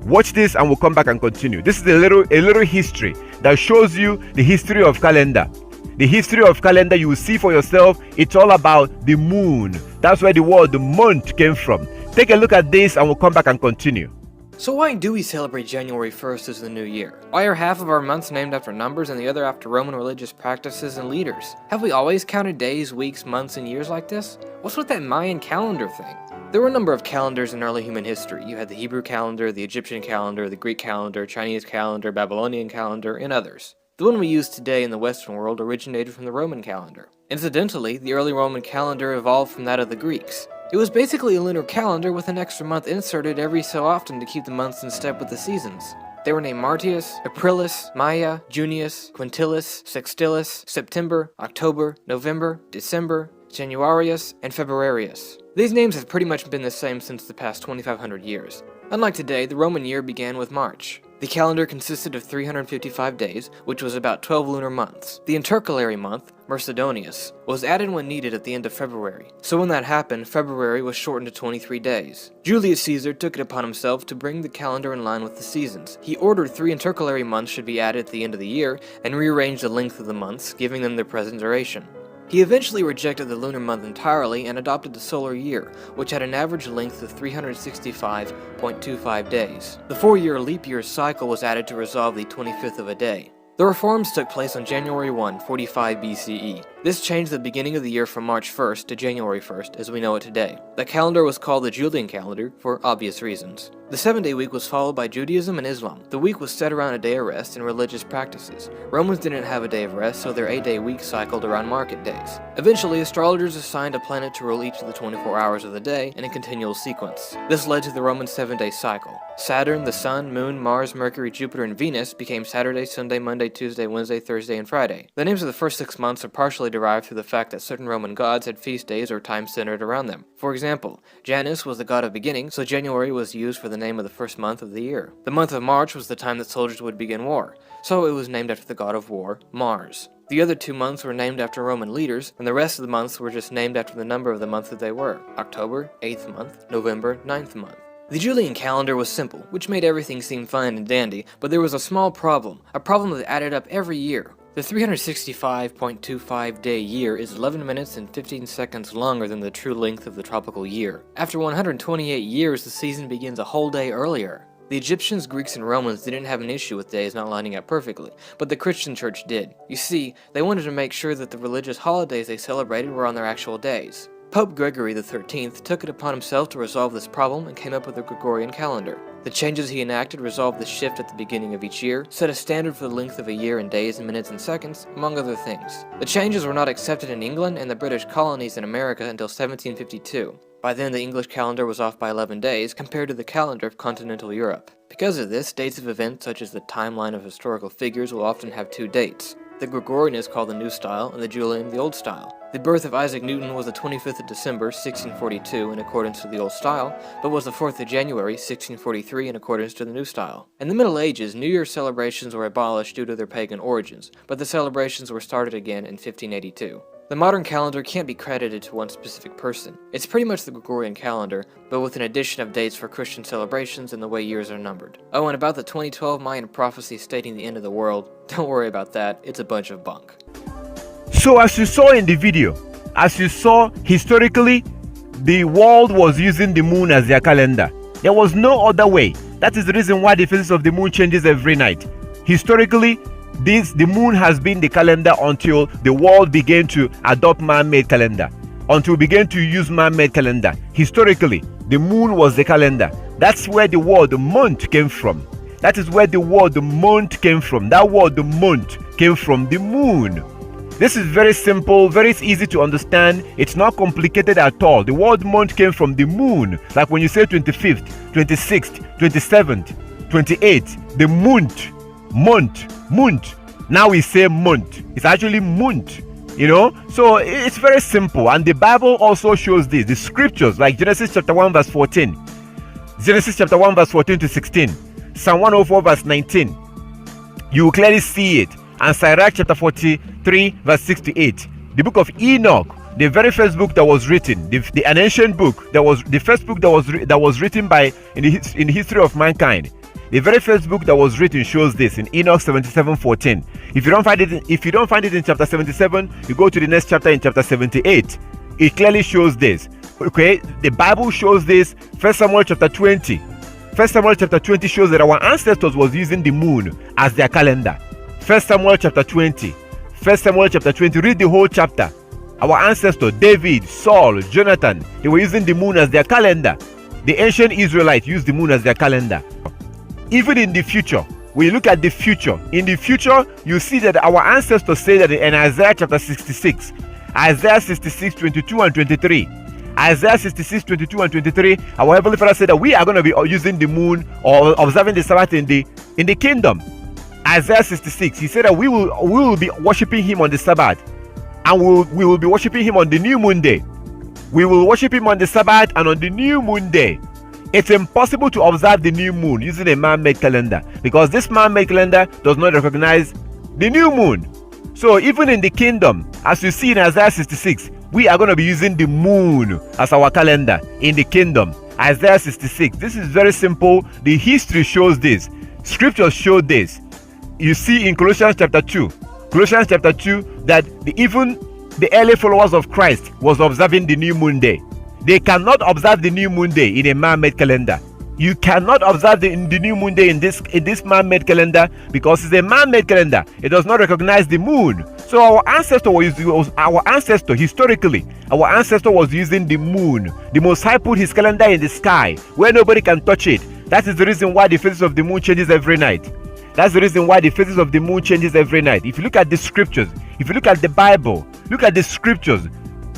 Watch this and we'll come back and continue. This is a little history that shows you the history of calendar. The history of calendar, you will see for yourself. It's all about the moon. That's where the word the month came from. Take a look at this and we'll come back and continue. So why do we celebrate January 1st as the new year? Why are half of our months named after numbers and the other after Roman religious practices and leaders? Have we always counted days, weeks, months, and years like this? What's with that Mayan calendar thing? There were a number of calendars in early human history. You had the Hebrew calendar, the Egyptian calendar, the Greek calendar, Chinese calendar, Babylonian calendar, and others. The one we use today in the Western world originated from the Roman calendar. Incidentally, the early Roman calendar evolved from that of the Greeks. It was basically a lunar calendar with an extra month inserted every so often to keep the months in step with the seasons. They were named Martius, Aprilis, Maia, Junius, Quintilis, Sextilis, September, October, November, December, Januarius, and Februarius. These names have pretty much been the same since the past 2,500 years. Unlike today, the Roman year began with March. The calendar consisted of 355 days, which was about 12 lunar months. The intercalary month, Mercedonius, was added when needed at the end of February. So when that happened, February was shortened to 23 days. Julius Caesar took it upon himself to bring the calendar in line with the seasons. He ordered 3 intercalary months should be added at the end of the year, and rearranged the length of the months, giving them their present duration. He eventually rejected the lunar month entirely and adopted the solar year, which had an average length of 365.25 days. The 4-year leap year cycle was added to resolve the 25th of a day. The reforms took place on January 1, 45 BCE. This changed the beginning of the year from March 1st to January 1st as we know it today. The calendar was called the Julian calendar for obvious reasons. The 7-day week was followed by Judaism and Islam. The week was set around a day of rest and religious practices. Romans didn't have a day of rest, so their 8-day week cycled around market days. Eventually, astrologers assigned a planet to rule each of the 24 hours of the day in a continual sequence. This led to the Roman 7-day cycle. Saturn, the Sun, Moon, Mars, Mercury, Jupiter, and Venus became Saturday, Sunday, Monday, Tuesday, Wednesday, Thursday, and Friday. The names of the first 6 months are partially derived through the fact that certain Roman gods had feast days or times centered around them. For example, Janus was the god of beginning, so January was used for the name of the first month of the year. The month of March was the time that soldiers would begin war, so it was named after the god of war, Mars. The other 2 months were named after Roman leaders, and the rest of the months were just named after the number of the month that they were. October, 8th month, November, 9th month. The Julian calendar was simple, which made everything seem fine and dandy, but there was a small problem, a problem that added up every year. The 365.25 day year is 11 minutes and 15 seconds longer than the true length of the tropical year. After 128 years, the season begins a whole day earlier. The Egyptians, Greeks, and Romans didn't have an issue with days not lining up perfectly, but the Christian church did. You see, they wanted to make sure that the religious holidays they celebrated were on their actual days. Pope Gregory XIII took it upon himself to resolve this problem and came up with the Gregorian calendar. The changes he enacted resolved the shift at the beginning of each year, set a standard for the length of a year in days, minutes, and seconds, among other things. The changes were not accepted in England and the British colonies in America until 1752. By then, the English calendar was off by 11 days compared to the calendar of continental Europe. Because of this, dates of events such as the timeline of historical figures will often have 2 dates. The Gregorian is called the New Style, and the Julian the Old Style. The birth of Isaac Newton was the 25th of December, 1642, in accordance to the Old Style, but was the 4th of January, 1643, in accordance to the New Style. In the Middle Ages, New Year celebrations were abolished due to their pagan origins, but the celebrations were started again in 1582. The modern calendar can't be credited to one specific person. It's pretty much the Gregorian calendar, but with an addition of dates for Christian celebrations and the way years are numbered. Oh, and about the 2012 Mayan prophecy stating the end of the world, don't worry about that, it's a bunch of bunk. So as you saw in the video, as you saw historically, the world was using the moon as their calendar. There was no other way. That is the reason why the phases of the moon changes every night. Historically, the moon has been the calendar until the world began to adopt man-made calendar. Until we began to use man-made calendar. Historically, the moon was the calendar. That's where the word the month came from. That is where the word the month came from. That word the month came from the moon. This is very simple, very easy to understand. It's not complicated at all. The word month came from the moon. Like when you say 25th, 26th, 27th, 28th, the month. Now we say month. It's actually month, you know. So it's very simple. And the Bible also shows this. The scriptures like Genesis chapter 1 verse 14. Genesis chapter 1 verse 14 to 16. Psalm 104 verse 19. You will clearly see it. And Sirach chapter 43 verse 6 to 8. The book of Enoch, the very first book that was written, an ancient book that was the first book that was written by in the history of mankind. The very first book that was written shows this in Enoch 77:14. If you don't find it in chapter 77, you go to the next chapter in chapter 78. It clearly shows this. Okay, the Bible shows this. 1 Samuel chapter 20. 1 Samuel chapter 20 shows that our ancestors was using the moon as their calendar. 1 Samuel chapter 20. 1 Samuel chapter 20. Read the whole chapter. Our ancestors, David, Saul, Jonathan, they were using the moon as their calendar. The ancient Israelites used the moon as their calendar. Even in the future, when you look at the future, in the future, you see that our ancestors say that in Isaiah chapter 66, Isaiah 66, 22 and 23. Isaiah 66, 22 and 23, our Heavenly Father said that we are going to be using the moon or observing the Sabbath in the kingdom. Isaiah 66, he said that we will be worshiping him on the Sabbath, and we will be worshiping him on the new moon day. We will worship him on the Sabbath and on the new moon day. It's impossible to observe the new moon using a man-made calendar because this man-made calendar does not recognize the new moon. So even in the kingdom, as you see in Isaiah 66, we are going to be using the moon as our calendar in the kingdom. Isaiah 66. This is very simple. The history shows this. Scriptures show this. You see in Colossians chapter 2 that even the early followers of Christ was observing the new moon day. They cannot observe the new moon day in a man-made calendar. You cannot observe the new moon day in this man-made calendar because it's a man-made calendar. It does not recognize the moon. So our ancestor historically was using the moon. The Most High put his calendar in the sky where nobody can touch it. That is the reason why the phases of the moon changes every night. That's the reason why the phases of the moon changes every night. If you look at the scriptures, if you look at the Bible, look at the scriptures,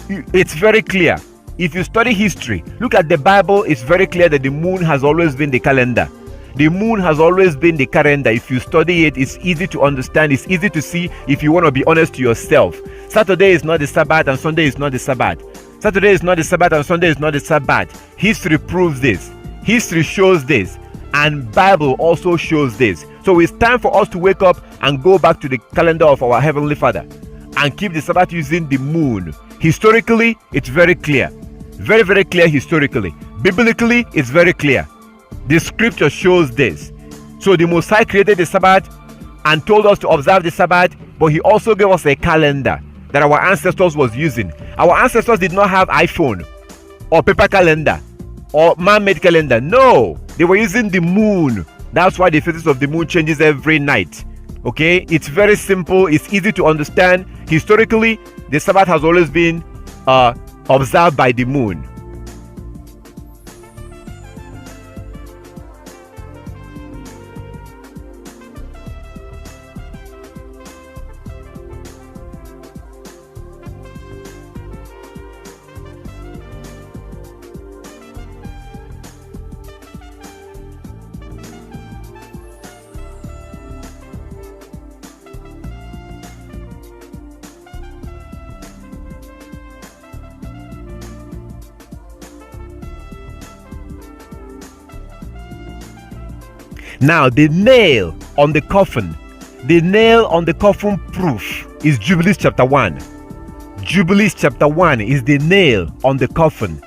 it's very clear. If you study history, look at the Bible, it's very clear that the moon has always been the calendar. The moon has always been the calendar. If you study it, it's easy to understand. It's easy to see if you want to be honest to yourself. Saturday is not the Sabbath and Sunday is not the Sabbath. Saturday is not the Sabbath and Sunday is not the Sabbath. History proves this. History shows this. And Bible also shows this. So it's time for us to wake up and go back to the calendar of our Heavenly Father and keep the Sabbath using the moon. Historically, it's very clear. Very, very clear historically. Biblically, it's very clear. The scripture shows this. So the Most High created the Sabbath and told us to observe the Sabbath, but he also gave us a calendar that our ancestors was using. Our ancestors did not have iPhone or paper calendar or man-made calendar. No, they were using the moon. That's why the phases of the moon changes every night. Okay, it's very simple. It's easy to understand. Historically, the Sabbath has always been observed by the moon. Now, the nail on the coffin proof is Jubilees chapter 1. Jubilees chapter 1 is the nail on the coffin.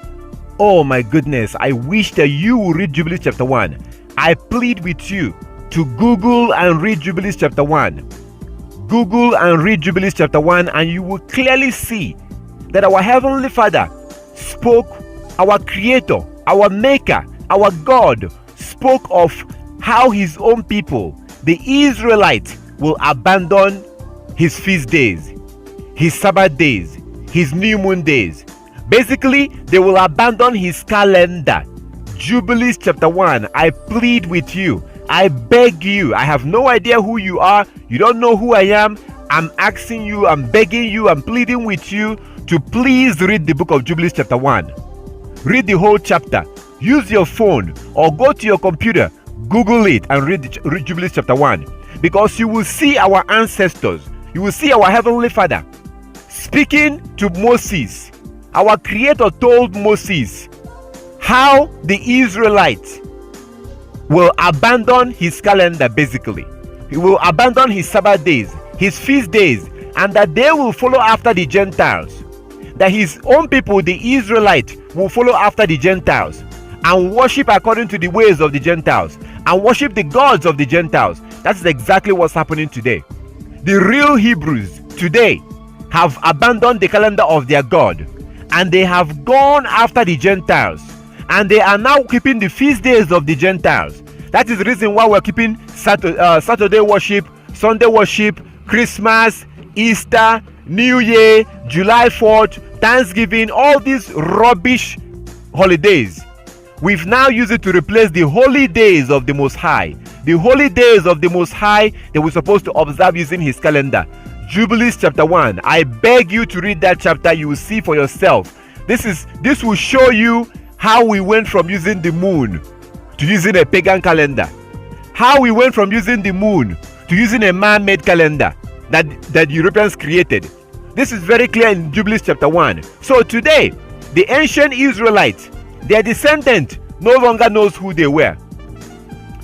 Oh my goodness, I wish that you would read Jubilees chapter 1. I plead with you to Google and read Jubilees chapter 1. Google and read Jubilees chapter 1, and you will clearly see that our Heavenly Father spoke, our Creator, our Maker, our God spoke of how His own people, the Israelites, will abandon His feast days, His Sabbath days, His new moon days. Basically, they will abandon His calendar. Jubilees chapter 1, I plead with you, I beg you, I have no idea who you are, you don't know who I am, I'm asking you, I'm begging you, I'm pleading with you to please read the book of Jubilees chapter 1. Read the whole chapter. Use your phone or go to your computer, Google it and read Jubilees chapter 1, because you will see our ancestors, you will see our Heavenly Father speaking to Moses. Our Creator told Moses how the Israelites will abandon His calendar. Basically, He will abandon His Sabbath days, His feast days, and that they will follow after the Gentiles. That His own people, the Israelites, will follow after the Gentiles and worship according to the ways of the Gentiles and worship the gods of the Gentiles. That's exactly what's happening today. The real Hebrews today have abandoned the calendar of their God, and they have gone after the Gentiles, and they are now keeping the feast days of the Gentiles. That is the reason why we're keeping Saturday worship, Sunday worship, Christmas, Easter, New Year, July 4th, Thanksgiving, all these rubbish holidays. We've now used it to replace the holy days of the Most High. The holy days of the Most High that we're supposed to observe using His calendar. Jubilees chapter 1. I beg you to read that chapter. You will see for yourself. This will show you how we went from using the moon to using a pagan calendar. How we went from using the moon to using a man-made calendar that Europeans created. This is very clear in Jubilees chapter 1. So today, the ancient Israelites, their descendant no longer knows who they were.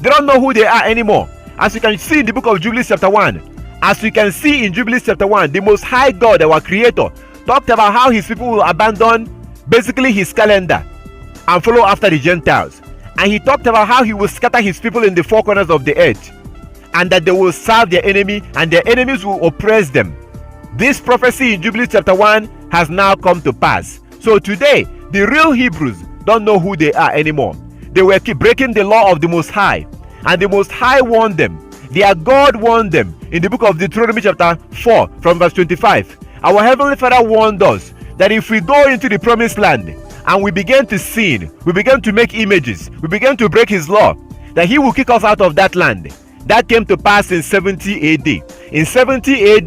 They don't know who they are anymore. As you can see in the book of Jubilees chapter 1, as you can see in Jubilees chapter 1, the Most High God, our Creator, talked about how His people will abandon basically His calendar and follow after the Gentiles. And He talked about how He will scatter His people in the four corners of the earth, and that they will serve their enemy and their enemies will oppress them. This prophecy in Jubilees chapter 1 has now come to pass. So today, the real Hebrews don't know who they are anymore. They were keep breaking the law of the Most High, and the Most High warned them. Their God warned them in the book of Deuteronomy chapter 4 from verse 25. Our Heavenly Father warned us that if we go into the promised land and we begin to sin, we begin to make images, we begin to break His law, that He will kick us out of that land. That came to pass in 70 AD. In 70 AD,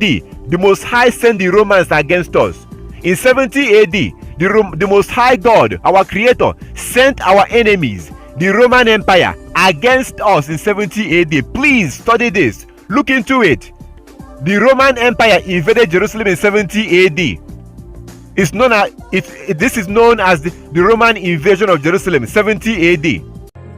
the Most High sent the Romans against us. In 70 AD, the Most High God, our Creator, sent our enemies, the Roman Empire, against us in 70 AD. Please study this. Look into it. The Roman Empire invaded Jerusalem in 70 AD. This is known as the Roman invasion of Jerusalem, 70 AD.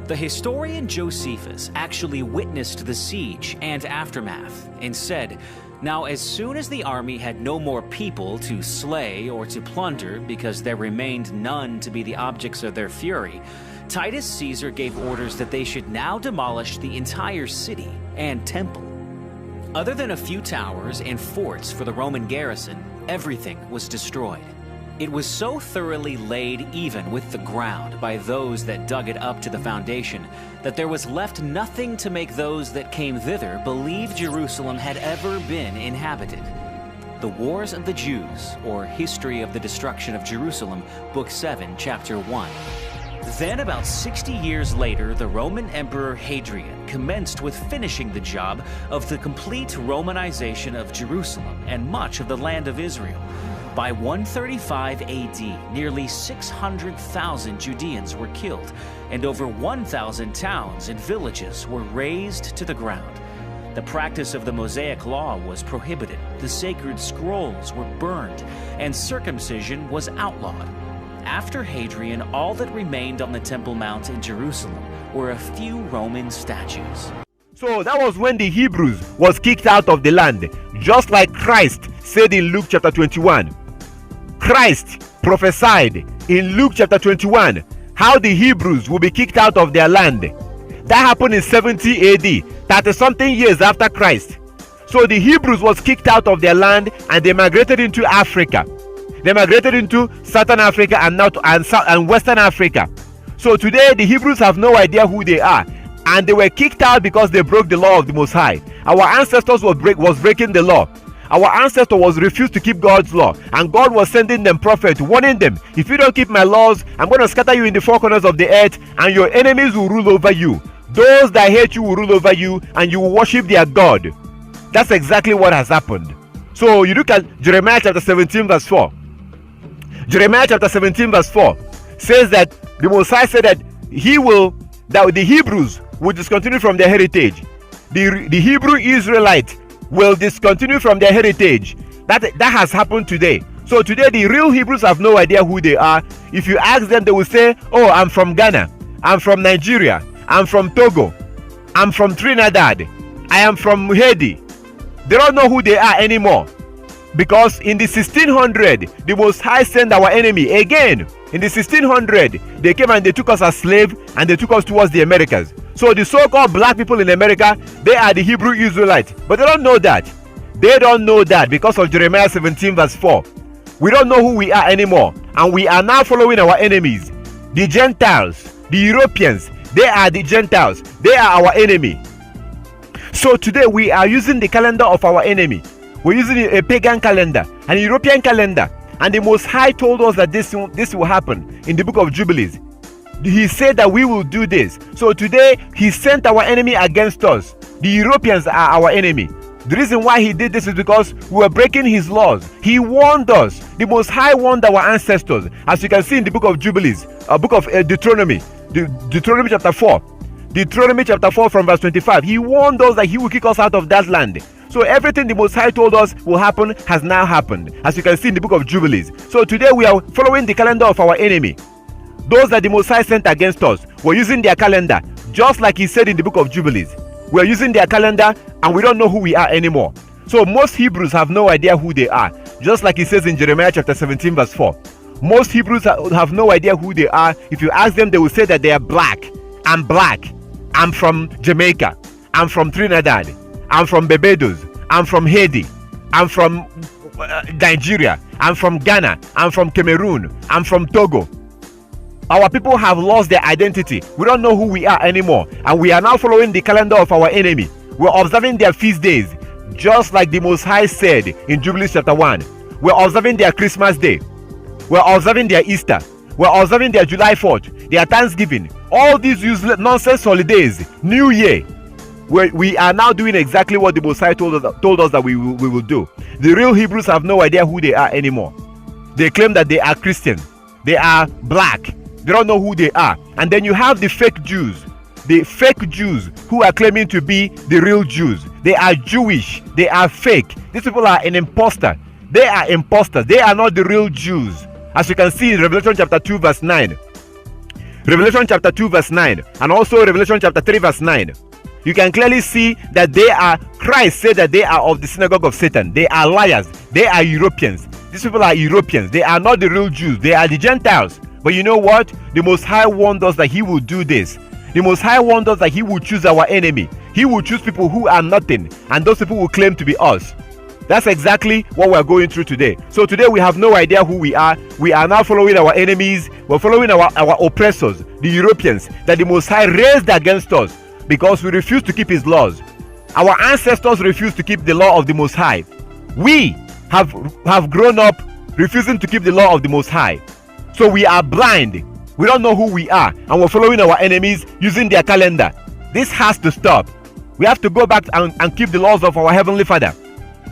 The historian Josephus actually witnessed the siege and aftermath and said, "Now as soon as the army had no more people to slay or to plunder, because there remained none to be the objects of their fury, Titus Caesar gave orders that they should now demolish the entire city and temple." Other than a few towers and forts for the Roman garrison, everything was destroyed. It was so thoroughly laid even with the ground by those that dug it up to the foundation that there was left nothing to make those that came thither believe Jerusalem had ever been inhabited. The Wars of the Jews, or History of the Destruction of Jerusalem, Book 7, Chapter 1. Then, about 60 years later, the Roman Emperor Hadrian commenced with finishing the job of the complete Romanization of Jerusalem and much of the land of Israel. By 135 AD, nearly 600,000 Judeans were killed, and over 1,000 towns and villages were razed to the ground. The practice of the Mosaic Law was prohibited, the sacred scrolls were burned, and circumcision was outlawed. after Hadrian, all that remained on the Temple Mount in Jerusalem were a few Roman statues. So that was when the Hebrews was kicked out of the land, just like Christ said in Luke chapter 21. Christ prophesied in Luke chapter 21 how the Hebrews will be kicked out of their land. That happened in 70 AD, 30 something years after Christ. So the Hebrews was kicked out of their land and they migrated into Africa. They migrated into Southern Africa and Western Africa. So today the Hebrews have no idea who they are, and they were kicked out because they broke the law of the Most High. Our ancestors was breaking the law. Our ancestor was refused to keep God's law, and God was sending them prophets, warning them, if you don't keep my laws, I'm going to scatter you in the four corners of the earth, and your enemies will rule over you. Those that hate you will rule over you, and you will worship their God. That's exactly what has happened. So you look at Jeremiah chapter 17 verse 4. Jeremiah chapter 17 verse 4 says that the Most High said that that the Hebrews will discontinue from their heritage. The Hebrew Israelite will discontinue from their heritage. That has happened today. So today the real Hebrews have no idea who they are. If you ask them, they will say, oh, I'm from Ghana, I'm from Nigeria, I'm from Togo, I'm from Trinidad, I am from Haiti. They don't know who they are anymore, because in the 1600 the Most High sent our enemy again. In the 1600 they came and they took us as slaves, and they took us towards the Americas. So the so-called black people in America, they are the Hebrew Israelites, but they don't know that. They don't know that because of Jeremiah 17 verse 4. We don't know who we are anymore, and we are now following our enemies. The Gentiles, the Europeans, they are the Gentiles. They are our enemy. So today we are using the calendar of our enemy. We're using a pagan calendar, an European calendar, and the Most High told us that this will happen in the book of Jubilees. He said that we will do this. So today he sent our enemy against us. The Europeans are our enemy. The reason why he did this is because we were breaking his laws. He warned us. The Most High warned our ancestors, as you can see in the book of Jubilees, book of Deuteronomy, Deuteronomy chapter 4. Deuteronomy chapter 4 from verse 25. He warned us that he will kick us out of that land. So everything the Most High told us will happen has now happened, as you can see in the book of Jubilees. So today we are following the calendar of our enemy. Those that the Most High sent against us were using their calendar, just like he said in the book of Jubilees. We are using their calendar and we don't know who we are anymore. So most Hebrews have no idea who they are, just like he says in Jeremiah chapter 17 verse 4. Most Hebrews have no idea who they are. If you ask them, they will say that they are black. I'm black. I'm from Jamaica. I'm from Trinidad. I'm from Barbados. I'm from Haiti. I'm from Nigeria. I'm from Ghana. I'm from Cameroon. I'm from Togo. Our people have lost their identity. We don't know who we are anymore, and we are now following the calendar of our enemy. We're observing their feast days, just like the Most High said in Jubilees chapter 1. We're observing their Christmas day. We're observing their Easter. We're observing their July 4th, their Thanksgiving. All these useless nonsense holidays, New Year. We are now doing exactly what the Most High told us that we will do. The real Hebrews have no idea who they are anymore. They claim that they are Christian. They are black. They don't know who they are. And then you have the fake Jews who are claiming to be the real Jews. They are Jewish. They are fake. These people are an imposter. They are imposters. They are not the real Jews. As you can see in Revelation chapter 2 verse 9. Revelation chapter 2 verse 9. And also Revelation chapter 3 verse 9. You can clearly see that Christ said that they are of the synagogue of Satan. They are liars. They are Europeans. These people are Europeans. They are not the real Jews. They are the Gentiles. But you know what? The Most High warned us that he will do this. The Most High warned us that he will choose our enemy. He will choose people who are nothing, and those people will claim to be us. That's exactly what we're going through today. So today we have no idea who we are. We are now following our enemies. We're following our oppressors, the Europeans, that the Most High raised against us because we refuse to keep his laws. Our ancestors refused to keep the law of the Most High. We have grown up refusing to keep the law of the Most High. So we are blind. We don't know who we are, and we're following our enemies using their calendar. This has to stop. We have to go back and keep the laws of our Heavenly Father.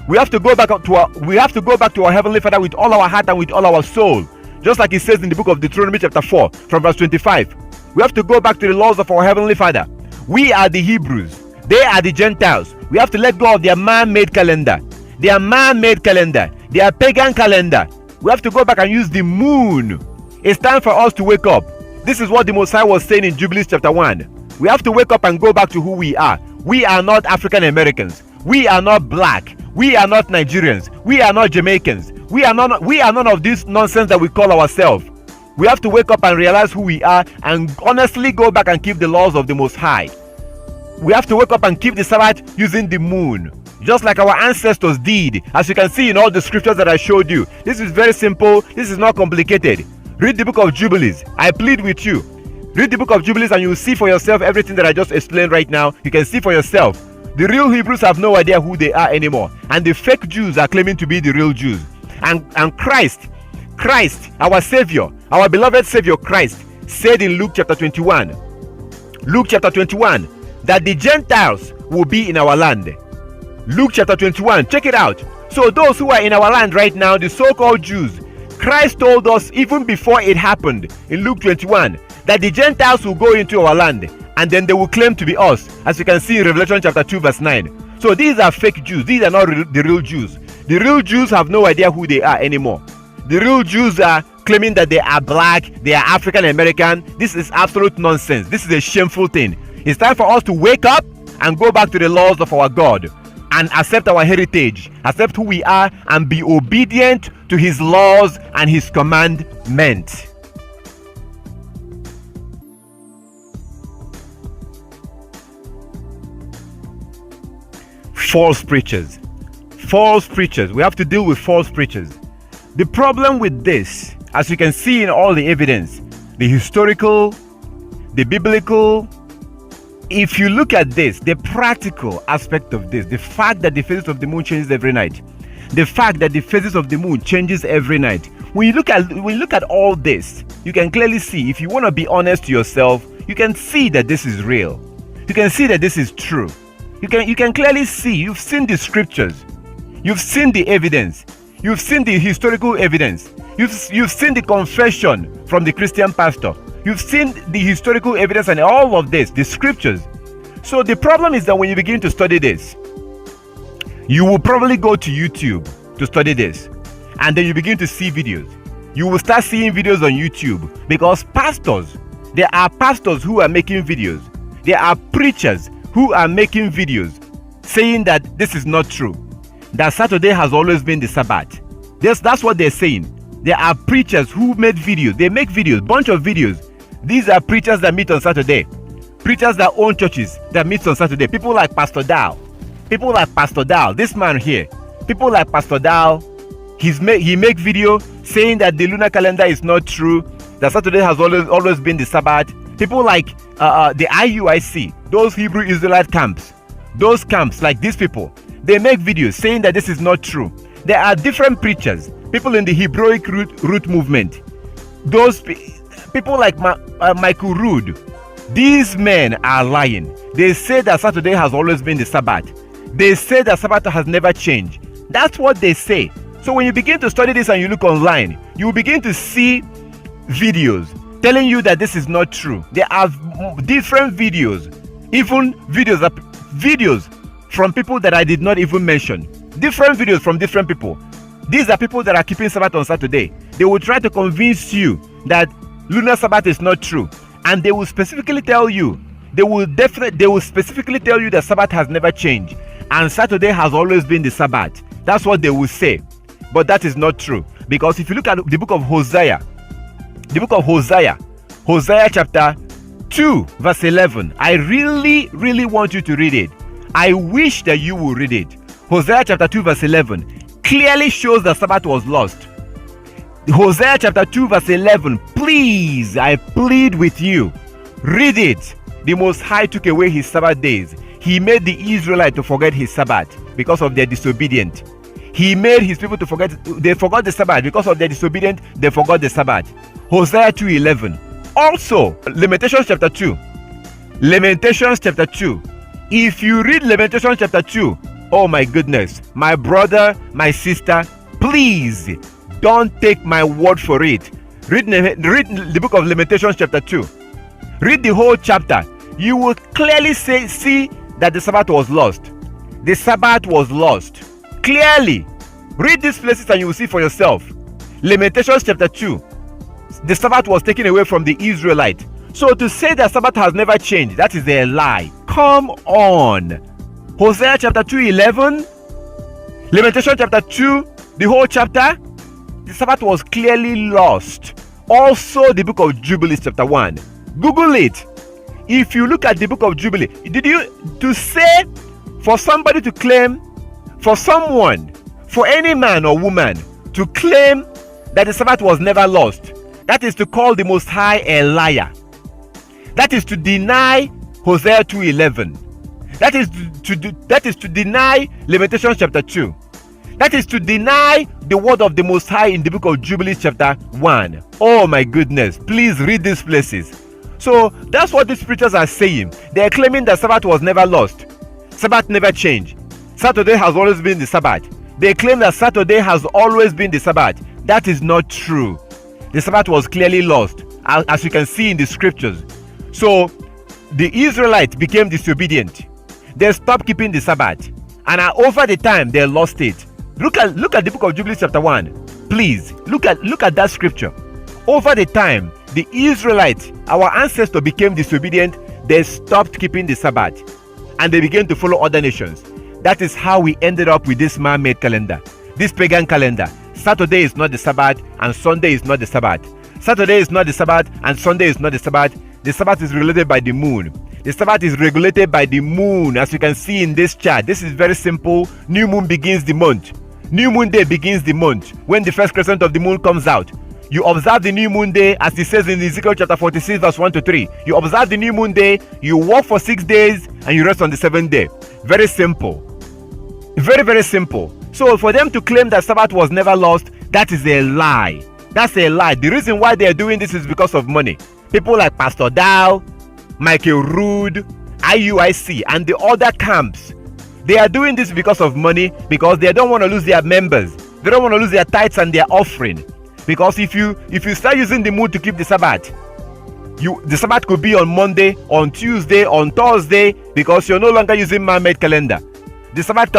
We have to go back to our Heavenly Father with all our heart and with all our soul, just like it says in the book of Deuteronomy chapter 4 from verse 25. We have to go back to the laws of our Heavenly Father. We are the Hebrews. They are the Gentiles. We have to let go of their man-made calendar. Their man-made calendar. Their pagan calendar. We have to go back and use the moon It's time for us to wake up. This is what the Most High was saying in Jubilees chapter 1. We have to wake up and go back to who we are. We are not African Americans. We are not black. We are not Nigerians. We are not Jamaicans. We are none of this nonsense that we call ourselves. We have to wake up and realize who we are and honestly go back and keep the laws of the Most High. We have to wake up and keep the Sabbath using the moon, just like our ancestors did, as you can see in all the scriptures that I showed you. This is very simple. This is not complicated. Read the book of Jubilees. I plead with you. Read the book of Jubilees and you will see for yourself everything that I just explained right now. You can see for yourself. The real Hebrews have no idea who they are anymore, and the fake Jews are claiming to be the real Jews. And Christ, our Savior, our beloved Savior Christ, said in Luke chapter 21, that the Gentiles will be in our land. Luke chapter 21, check it out. So those who are in our land right now, the so-called Jews, Christ told us even before it happened in Luke 21 that the Gentiles will go into our land and then they will claim to be us, as you can see in Revelation chapter 2 verse 9. So these are fake Jews. These are not the real Jews. The real Jews have no idea who they are anymore. The real Jews are claiming that they are black, they are African American. This is absolute nonsense. This is a shameful thing. It's time for us to wake up and go back to the laws of our God and accept our heritage, accept who we are, and be obedient to his laws and his commandment. False preachers. We have to deal with false preachers. The problem with this, as you can see in all the evidence, the historical, the biblical, if you look at this, the practical aspect of this, the fact that the phases of the moon changes every night, the fact that the phases of the moon changes every night, when you look at all this, you can clearly see, if you want to be honest to yourself, you can see that this is real. You can see that this is true. You can clearly see, you've seen the scriptures, you've seen the evidence, you've seen the historical evidence, you've seen the confession from the Christian pastor, you've seen the historical evidence and all of this, the scriptures. So the problem is that when you begin to study this, you will probably go to YouTube to study this, and then you begin to see videos. You will start seeing videos on YouTube because there are pastors who are making videos. There are preachers who are making videos saying that this is not true, that Saturday has always been the Sabbath. That's what they're saying. There are preachers who made videos. They make videos, bunch of videos. These are preachers that meet on Saturday. Preachers that own churches that meet on Saturday. People like Pastor Dow. This man here. People like Pastor Dow. He make video saying that the lunar calendar is not true, that Saturday has always been the Sabbath. People like the IUIC, those Hebrew Israelite camps, those camps like these people, they make videos saying that this is not true. There are different preachers, people in the Hebraic root movement, those people like Michael Rood. These men are lying. They say that Saturday has always been the Sabbath. They say that Sabbath has never changed. That's what they say. So when you begin to study this and you look online, you will begin to see videos telling you that this is not true. There are different videos, even videos from people that I did not even mention. Different videos from different people. These are people that are keeping Sabbath on Saturday. They will try to convince you that lunar Sabbath is not true, and they will specifically tell you, they will specifically tell you that Sabbath has never changed and Saturday has always been the Sabbath. That's what they will say. But that is not true, because if you look at the book of Hosea, Hosea chapter 2 verse 11, I really want you to read it. I wish that you will read it. Hosea chapter 2 verse 11 clearly shows that Sabbath was lost. Hosea chapter 2 verse 11, please, I plead with you, read it. The Most High took away his Sabbath days. He made the Israelites to forget his Sabbath because of their disobedience. He made his people to forget. They forgot the Sabbath because of their disobedience. They forgot the Sabbath. Hosea 2:11. Also, Lamentations chapter 2. If you read Lamentations chapter 2, oh my goodness, my brother, my sister, please don't take my word for it. Read the book of Lamentations chapter 2. Read the whole chapter. You will clearly see that the Sabbath was lost. The Sabbath was lost. Clearly. Read these places and you will see for yourself. Lamentations chapter 2. the Sabbath was taken away from the Israelite. So to say that Sabbath has never changed, that is a lie. Come on. Hosea chapter 2:11, Lamentation chapter 2, the whole chapter, the Sabbath was clearly lost. Also the book of Jubilees chapter 1. Google it. If you look at the book of Jubilee, to say for somebody to claim, for someone, for any man or woman to claim that the Sabbath was never lost, that is to call the Most High a liar. That is to deny Hosea 2:11. That is to deny Lamentations chapter 2. That is to deny the word of the Most High in the book of Jubilees chapter 1. Oh my goodness, please read these places. So that's what these preachers are saying. They are claiming that Sabbath was never lost. Sabbath never changed. Saturday has always been the Sabbath. They claim that Saturday has always been the Sabbath. That is not true. The Sabbath was clearly lost, as you can see in the scriptures. So the Israelites became disobedient. They stopped keeping the Sabbath, and over the time they lost it. Look at the book of Jubilees chapter 1. Please look at that scripture. Over the time the Israelites, our ancestors, became disobedient. They stopped keeping the Sabbath, and they began to follow other nations. That is how we ended up with this man-made calendar, this pagan calendar. Saturday is not the Sabbath, and Sunday is not the Sabbath. Saturday is not the Sabbath, and Sunday is not the Sabbath. The Sabbath is regulated by the moon. The Sabbath is regulated by the moon, as you can see in this chart. This is very simple. New moon begins the month. New moon day begins the month when the first crescent of the moon comes out. You observe the new moon day, as it says in Ezekiel chapter 46 verse 1 to 3. You observe the new moon day, you work for 6 days, and you rest on the 7th day. Very simple. Very, very simple. So for them to claim that Sabbath was never lost, that is a lie. That's a lie. The reason why they are doing this is because of money. People like Pastor Dow, Michael Rood, IUIC, and the other camps, they are doing this because of money, because they don't want to lose their members. They don't want to lose their tithes and their offering. Because if you start using the moon to keep the Sabbath, the Sabbath could be on Monday, on Tuesday, on Thursday, because you're no longer using man-made calendar. The Sabbath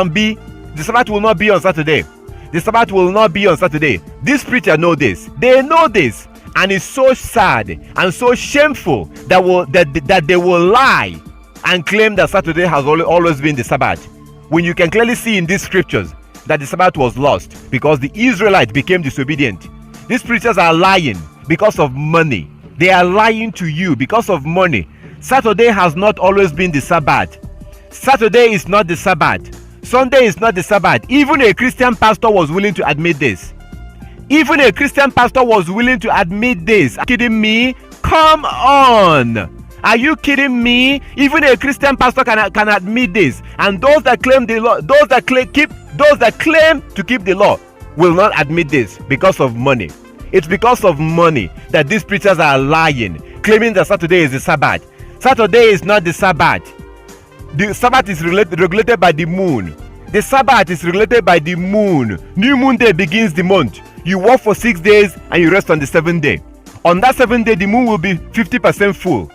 will not be on Saturday. The Sabbath will not be on Saturday. These preachers know this. They know this. And it's so sad and so shameful that they will lie and claim that Saturday has always been the Sabbath, when you can clearly see in these scriptures that the Sabbath was lost because the Israelites became disobedient. These preachers are lying because of money. They are lying to you because of money. Saturday has not always been the Sabbath. Saturday is not the Sabbath. Sunday is not the Sabbath. Even a Christian pastor was willing to admit this. Even a Christian pastor was willing to admit this. Are you kidding me? Come on. Are you kidding me? Even a Christian pastor can admit this. And those that claim the law, those that claim to keep the law will not admit this because of money. It's because of money that these preachers are lying, claiming that Saturday is the Sabbath. Saturday is not the Sabbath. The Sabbath is regulated by the moon. The Sabbath is regulated by the moon. New moon day begins the month. You work for 6 days and you rest on the 7th day. On that 7th day, the moon will be 50% full.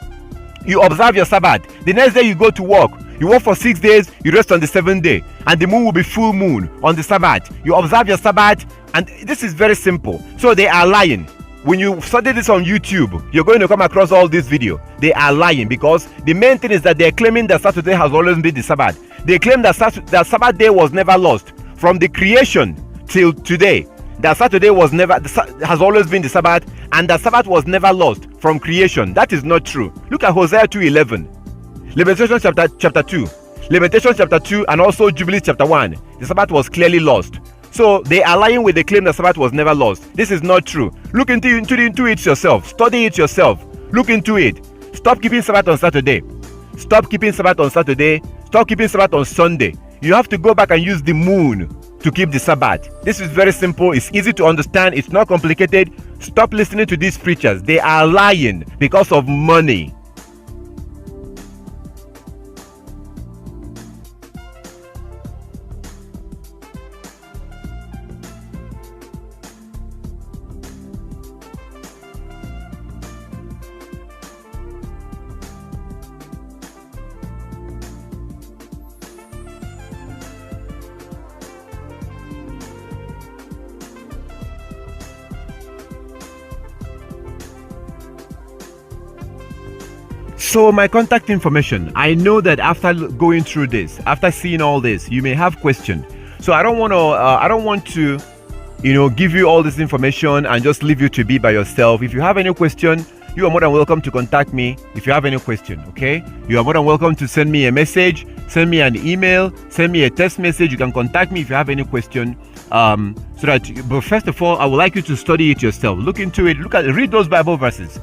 You observe your Sabbath. The next day you go to work. You work for 6 days, you rest on the 7th day. And the moon will be full moon on the Sabbath. You observe your Sabbath, and this is very simple. So they are lying. When you study this on YouTube, you're going to come across all this video. They are lying because the main thing is that they're claiming that Saturday has always been the Sabbath. They claim that Sabbath day was never lost from the creation till today. That Saturday has always been the Sabbath, and that Sabbath was never lost from creation. That is not true. Look at Hosea 2:11, Lamentations chapter 2, Lamentations chapter 2, and also Jubilees chapter 1. The Sabbath was clearly lost. So they are lying with the claim that Sabbath was never lost. This is not true. Look into it yourself. Study it yourself. Look into it. Stop keeping Sabbath on Saturday. Stop keeping Sabbath on Saturday. Stop keeping Sabbath on Sunday. You have to go back and use the moon to keep the Sabbath. This is very simple. It's easy to understand. It's not complicated. Stop listening to these preachers. They are lying because of money. So my contact information, I know that after going through this, after seeing all this, you may have questions. So I don't want to, give you all this information and just leave you to be by yourself. If you have any question, you are more than welcome to contact me. If you have any question, okay? You are more than welcome to send me a message, send me an email, send me a text message. You can contact me if you have any question. But first of all, I would like you to study it yourself. Look into it. Read those Bible verses.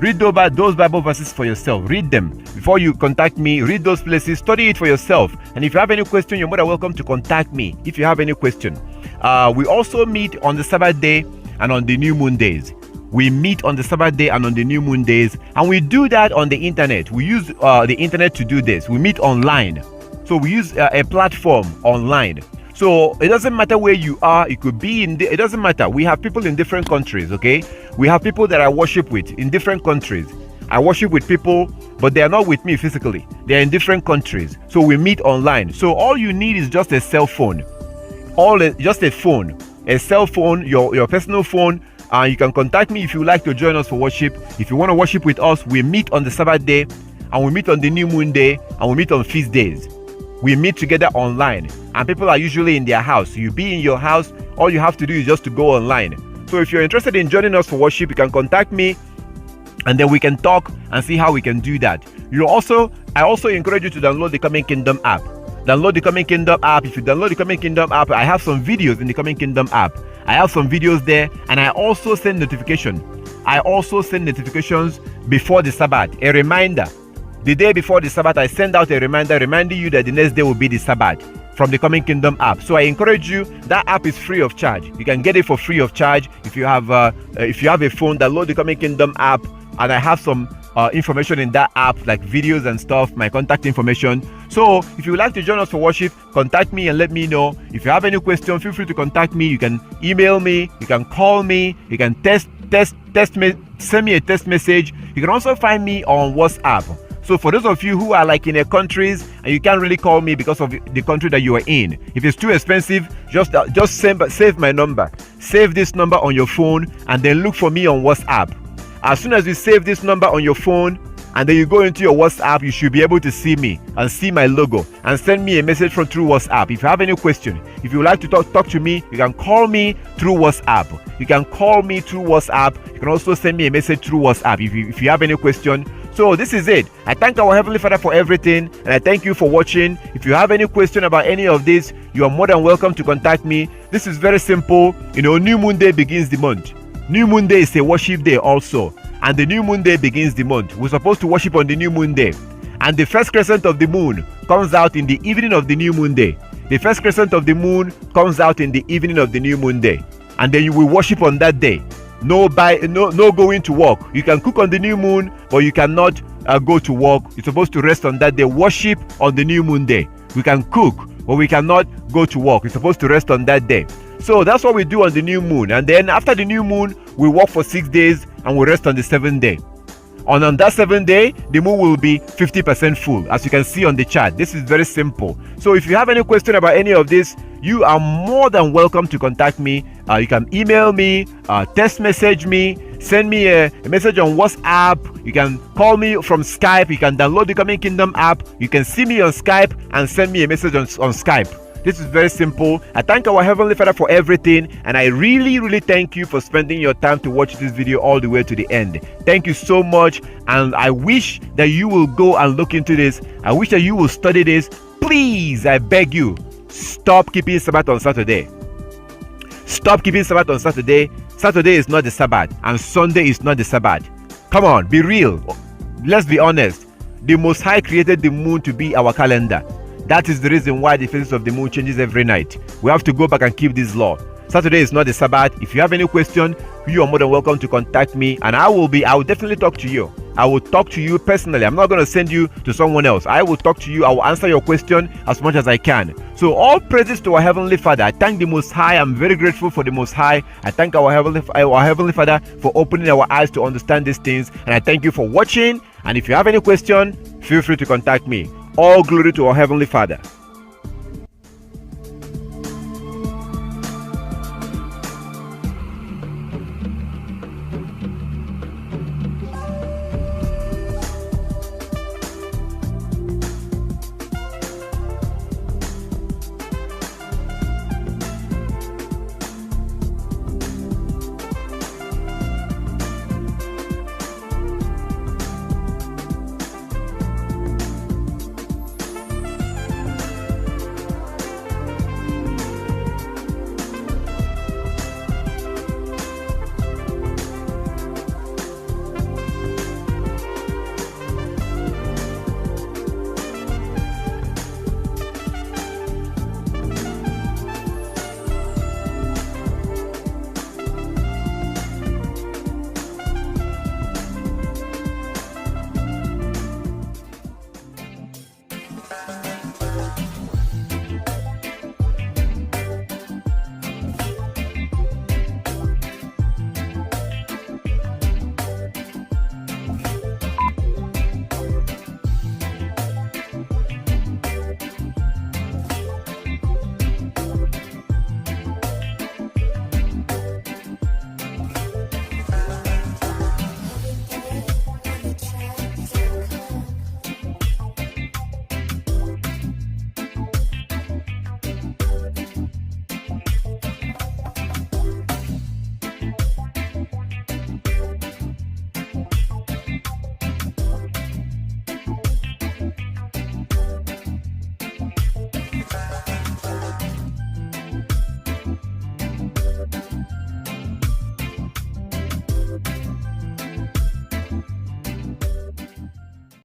Read those Bible verses for yourself. Read them before you contact me. Read those places. Study it for yourself. And if you have any question, you're more than welcome to contact me if you have any question. We also meet on the Sabbath day and on the new moon days. We meet on the Sabbath day and on the new moon days. And we do that on the internet. We use the internet to do this. We meet online. So we use a platform online. So it doesn't matter where you are. It could be it doesn't matter. We have people in different countries, okay? We have people that I worship with in different countries. I worship with people, but they are not with me physically. They are in different countries. So we meet online. So all you need is just a cell phone. Just a phone. A cell phone, your personal phone. You can contact me if you would like to join us for worship. If you want to worship with us, we meet on the Sabbath day, and we meet on the new moon day, and we meet on feast days. We meet together online, and people are usually in their house. You be in your house, all you have to do is just to go online. So if you're interested in joining us for worship, you can contact me, and then we can talk and see how we can do that. I also encourage you to download the Coming Kingdom app. Download the Coming Kingdom app. If you download the Coming Kingdom app, I have some videos in the Coming Kingdom app. I have some videos there, and I also send notifications. I also send notifications before the Sabbath, a reminder. The day before the Sabbath, I send out a reminder reminding you that the next day will be the Sabbath from the Coming Kingdom app. So I encourage you, that app is free of charge. You can get it for free of charge. If you have a phone, download the Coming Kingdom app, and I have some information in that app, like videos and stuff, my contact information. So if you would like to join us for worship, contact me and let me know. If you have any question, feel free to contact me. You can email me, you can call me, you can send me a text message. You can also find me on WhatsApp. So for those of you who are like in a countries and you can't really call me because of the country that you are in, if it's too expensive, just save my number. Save this number on your phone and then look for me on WhatsApp. As soon as you save this number on your phone and then you go into your WhatsApp, you should be able to see me and see my logo and send me a message through WhatsApp. If you have any question, if you would like to talk to me, you can call me through WhatsApp. You can call me through WhatsApp. You can also send me a message through WhatsApp if you have any question. So this is it. I thank our Heavenly Father for everything, and I thank you for watching. If you have any question about any of this, you are more than welcome to contact me. This is very simple. New moon day begins the month. New moon day is a worship day also, and the new moon day begins the month. We're supposed to worship on the new moon day, and the first crescent of the moon comes out in the evening of the new moon day. The first crescent of the moon comes out in the evening of the new moon day, and then you will worship on that day. No going to work. You can cook on the new moon, but you cannot go to work. You're supposed to rest on that day. Worship on the new moon day. We can cook, but we cannot go to work. You're supposed to rest on that day. So that's what we do on the new moon. And then after the new moon, we work for 6 days and we rest on the 7th day. And on that 7th day, the moon will be 50% full, as you can see on the chart. This is very simple. So if you have any question about any of this, you are more than welcome to contact me. You can email me, text message me, send me a message on WhatsApp. You can call me from Skype. You can download the Coming Kingdom app. You can see me on Skype and send me a message on Skype. This is very simple. I thank our Heavenly Father for everything, and I really thank you for spending your time to watch this video all the way to the end. Thank you so much, and I wish that you will go and look into this. I wish that you will study this. Please, I beg you, stop keeping Sabbath on Saturday. Stop keeping Sabbath on Saturday. Saturday is not the Sabbath, and Sunday is not the Sabbath. Come on, be real. Let's be honest. The Most High created the moon to be our calendar. That is the reason why the phases of the moon changes every night. We have to go back and keep this law. Saturday is not the Sabbath. If you have any question, you are more than welcome to contact me, and I will definitely talk to you. I will talk to you personally. I'm not going to send you to someone else. I will talk to you. I will answer your question as much as I can. So all praises to our Heavenly Father. I thank the Most High. I'm very grateful for the Most High. I thank our Heavenly Father for opening our eyes to understand these things, and I thank you for watching. And if you have any question, feel free to contact me. All glory to our Heavenly Father.